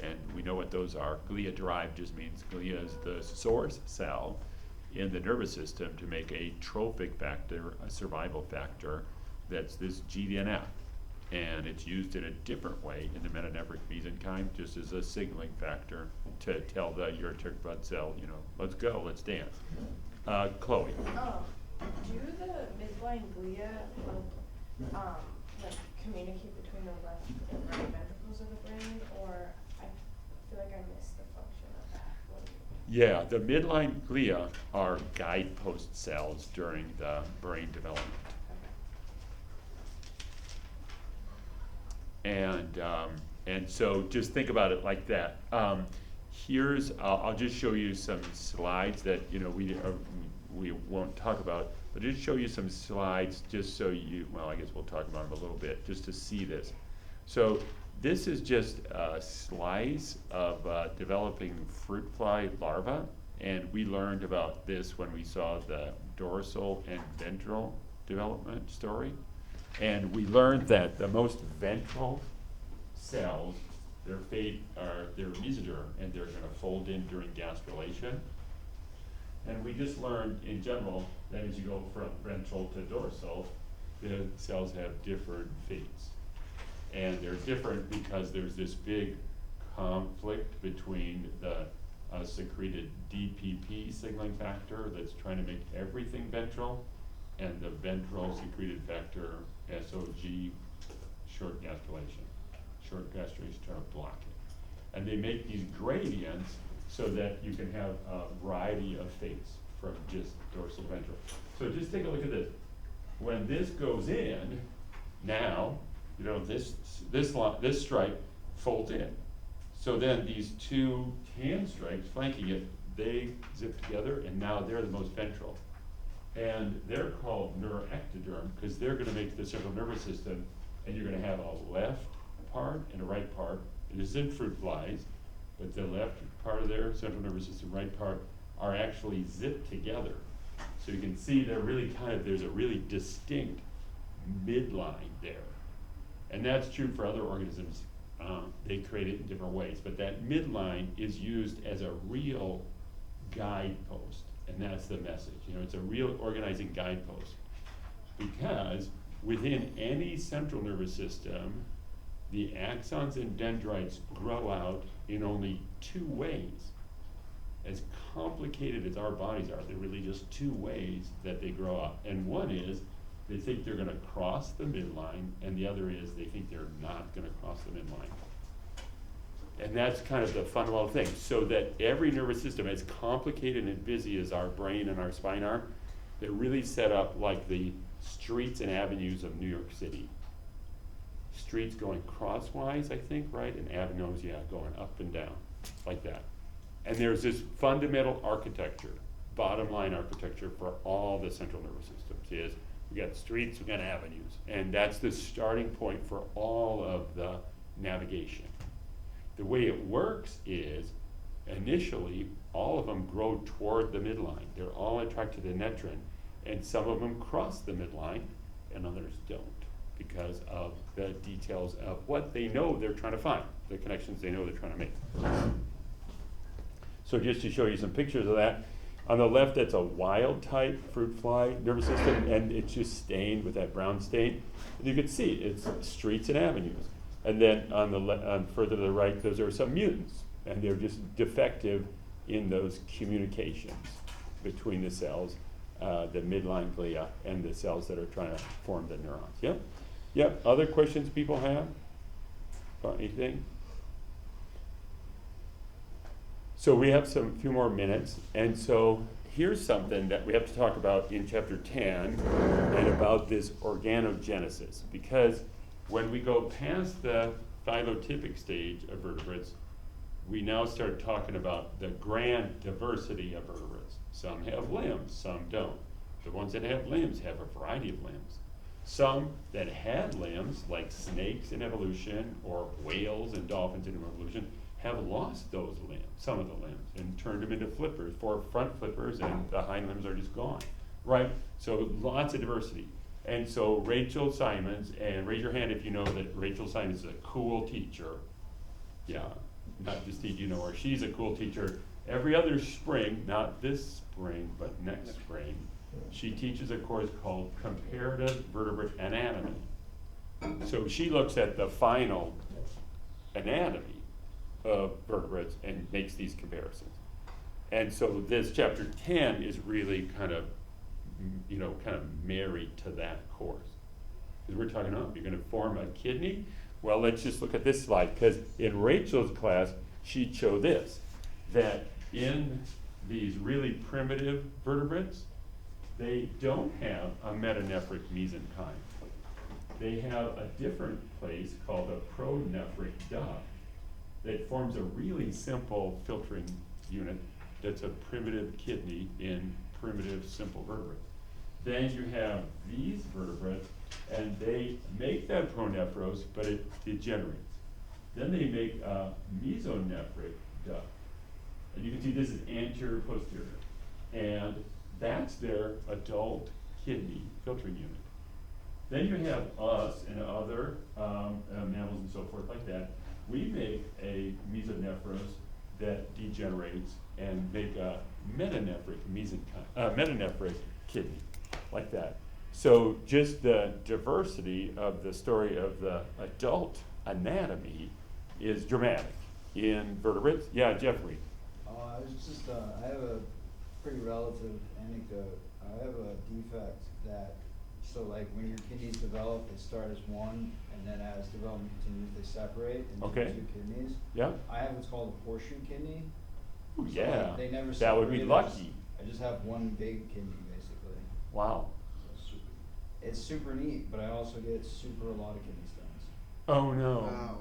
And we know what those are. Glia-derived just means glia is the source cell in the nervous system to make a trophic factor, a survival factor, that's this GDNF. And it's used in a different way in the metanephric mesenchyme, just as a signaling factor to tell the ureteric blood cell, you know, let's go, let's dance. Chloe. Do the midline glia like communicate between the left and right ventricles of the brain, or I feel like I missed the function of that? Yeah, the midline glia are guidepost cells during the brain development. And so just think about it like that. Here's, I'll just show you some slides that, you know, we won't talk about, but just show you some slides just so you, well, I guess we'll talk about them a little bit, just to see this. So this is just a slice of developing fruit fly larvae, and we learned about this when we saw the dorsal and ventral development story. And we learned that the most ventral cells, their fate are, they're mesoderm, and they're gonna fold in during gastrulation. And we just learned in general that as you go from ventral to dorsal, the cells have different fates. And they're different because there's this big conflict between the secreted DPP signaling factor that's trying to make everything ventral, and the ventral secreted factor SOG, short gastrulation. Short gastrulation trying to block it. And they make these gradients so that you can have a variety of fates from just dorsal ventral. So just take a look at this. When this goes in, now, you know, this stripe folds in. So then these two tan stripes flanking it, they zip together, and now they're the most ventral. And they're called neuroectoderm because they're going to make the central nervous system, and you're going to have a left part and a right part. It is in fruit flies, but the left part of their central nervous system, right part, are actually zipped together. So you can see they're really kind of, there's a really distinct midline there. And that's true for other organisms. They create it in different ways, but that midline is used as a real guidepost. And that's the message. You know, it's a real organizing guidepost. Because within any central nervous system, the axons and dendrites grow out in only two ways. As complicated as our bodies are, they're really just two ways that they grow up. And one is they think they're going to cross the midline, and the other is they think they're not going to cross the midline. And that's kind of the fundamental thing. So that every nervous system, as complicated and busy as our brain and our spine are, they're really set up like the streets and avenues of New York City. Streets going crosswise, I think, right? And avenues, yeah, going up and down, like that. And there's this fundamental architecture, bottom line architecture for all the central nervous systems is we got streets, we got avenues. And that's the starting point for all of the navigation. The way it works is, initially, all of them grow toward the midline. They're all attracted to netrin, and some of them cross the midline, and others don't, because of the details of what they know they're trying to find, the connections they know they're trying to make. So just to show you some pictures of that, on the left, that's a wild type fruit fly nervous system, and it's just stained with that brown stain. And you can see it's streets and avenues. And then on further to the right, those are some mutants, and they're just defective in those communications between the cells, the midline glia, and the cells that are trying to form the neurons. Yep. Yep. Other questions people have about anything? So we have few more minutes, and so here's something that we have to talk about in chapter 10, and about this organogenesis, because when we go past the phylotypic stage of vertebrates, we now start talking about the grand diversity of vertebrates. Some have limbs, some don't. The ones that have limbs have a variety of limbs. Some that had limbs, like snakes in evolution, or whales and dolphins in evolution, have lost those limbs, some of the limbs, and turned them into flippers, 4 front flippers, and the hind limbs are just gone, right? So lots of diversity. And so Rachel Simons, and raise your hand if you know that Rachel Simons is a cool teacher. Yeah, not just teach, you know her, she's a cool teacher. Every other spring, not this spring, but next spring, she teaches a course called Comparative Vertebrate Anatomy. So she looks at the final anatomy of vertebrates and makes these comparisons. And so this chapter 10 is really kind of, you know, kind of married to that course. Because we're talking, oh, you're gonna form a kidney? Well, let's just look at this slide, because in Rachel's class, she'd show this, that in these really primitive vertebrates, they don't have a metanephric mesenchyme. They have a different place called a pronephric duct that forms a really simple filtering unit that's a primitive kidney in primitive simple vertebrates. Then you have these vertebrates, and they make that pronephros, but it degenerates. Then they make a mesonephric duct. And you can see this is anterior posterior. And that's their adult kidney filtering unit. Then you have us and other mammals and so forth like that. We make a mesonephros that degenerates and make a metanephric metanephric kidney, like that. So just the diversity of the story of the adult anatomy is dramatic in vertebrates. Yeah, Jeffrey. I was just, I have a pretty relative anecdote. I have a defect that, so like when your kidneys develop, they start as one, and then as development continues, they separate into Okay. two kidneys. Yeah. I have what's called a horseshoe kidney. Ooh, So, yeah. like, they never That would be separate. lucky. I just have one big kidney, basically. Wow. It's super neat, but I also get super a lot of kidney stones. Oh no. Wow.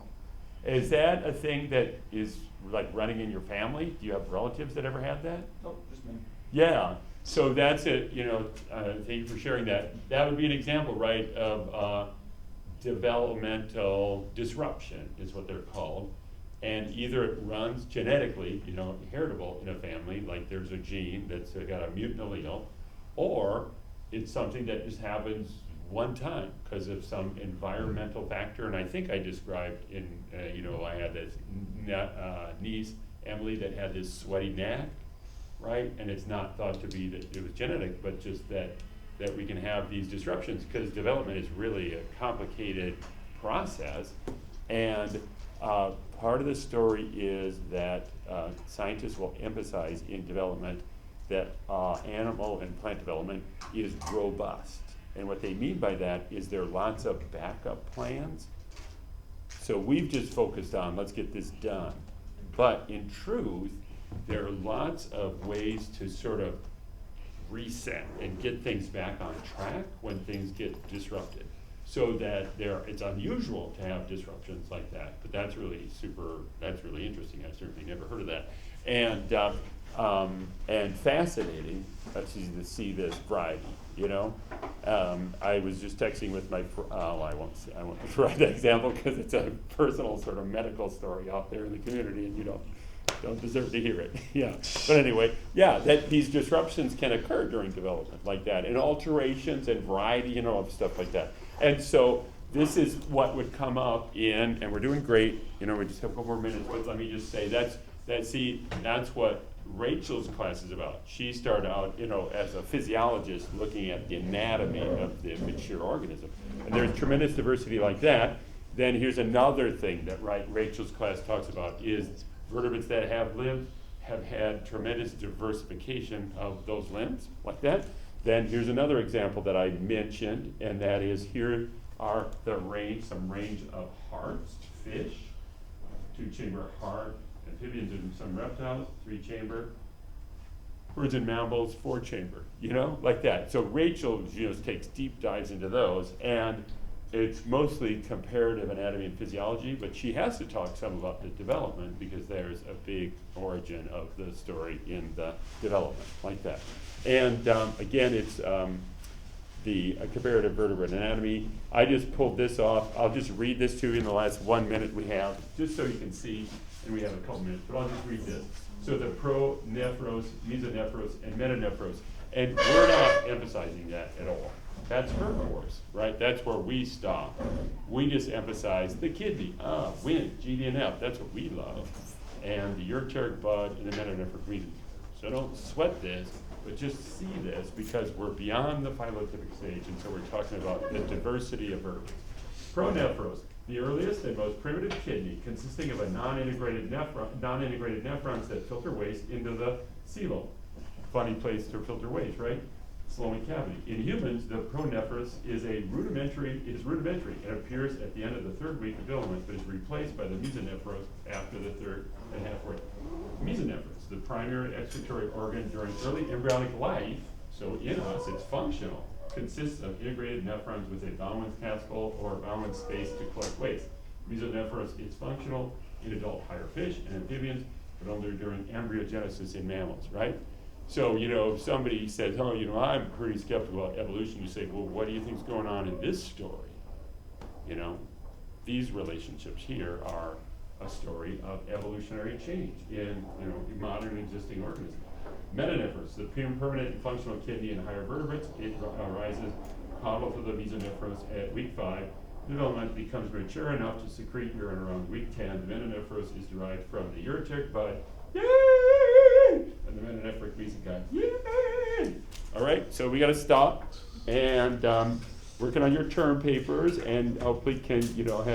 Is that a thing that is like running in your family? Do you have relatives that ever had that? Oh, just me. Yeah. So that's it. You know, thank you for sharing that. That would be an example, right, of developmental disruption is what they're called. And either it runs genetically, you know, heritable in a family, like there's a gene that's got a mutant allele, or it's something that just happens one time because of some environmental factor. And I think I described in, you know, I had this niece, Emily, that had this sweaty neck, right? And it's not thought to be that it was genetic, but just that we can have these disruptions because development is really a complicated process. And part of the story is that scientists will emphasize in development that animal and plant development is robust. And what they mean by that is there are lots of backup plans. So we've just focused on, let's get this done. But in truth, there are lots of ways to sort of reset and get things back on track when things get disrupted. So that it's unusual to have disruptions like that, but that's really really interesting. I've certainly never heard of that. And fascinating to see this variety, you know. I was just texting with my, I won't provide that example because it's a personal sort of medical story out there in the community and you don't deserve to hear it. Yeah, but anyway, yeah, that these disruptions can occur during development like that, and alterations and variety, you know, of stuff like that. And so this is what would come up in, and we're doing great, you know, we just have a couple more minutes, but let me just say that's what Rachel's class is about. She started out, you know, as a physiologist looking at the anatomy of the mature organism. And there's tremendous diversity like that. Then here's another thing that Rachel's class talks about is vertebrates that have lived have had tremendous diversification of those limbs like that. Then here's another example that I mentioned, and that is here are some range of hearts, fish, 2-chamber heart, amphibians and some reptiles, 3-chamber, birds and mammals, 4-chamber, you know, like that. So Rachel, you know, takes deep dives into those, and it's mostly comparative anatomy and physiology, but she has to talk some about the development because there's a big origin of the story in the development, like that. And again, it's the comparative vertebrate anatomy. I just pulled this off. I'll just read this to you in the last 1 minute we have, just so you can see, and we have a couple minutes, but I'll just read this. So the pronephros, mesonephros, and metanephros, and we're not emphasizing that at all. That's her course, right? That's where we stop. We just emphasize the kidney, wind, GD and F, that's what we love. and the ureteric bud and the metanephric mesonephros. So don't sweat this, but just see this because we're beyond the phylotypic stage, and so we're talking about the diversity of vertebrates. Pronephros, the earliest and most primitive kidney, consisting of a non-integrated nephrons that filter waste into the coelom. Funny place to filter waste, right? Slowing cavity. In humans, the pronephros is rudimentary and appears at the end of the 3rd week of development, but is replaced by the mesonephros after the 3rd and halfway. Mesonephros, the primary excretory organ during early embryonic life, so in us, it's functional, consists of integrated nephrons with a Bowman's capsule or Bowman's space to collect waste. Mesonephros is functional in adult higher fish and amphibians, but only during embryogenesis in mammals, right? So, if somebody says, oh, I'm pretty skeptical about evolution, you say, well, what do you think's going on in this story? These relationships here are a story of evolutionary change in, modern existing organisms. Metanephros, the permanent and functional kidney in higher vertebrates, it arises caudal to the mesonephros at week 5. Development becomes mature enough to secrete urine around week 10. The metanephros is derived from the ureteric bud. Yay! And the metanephric mesocyte. Yay! All right, so we got to stop and working on your term papers, and hopefully can have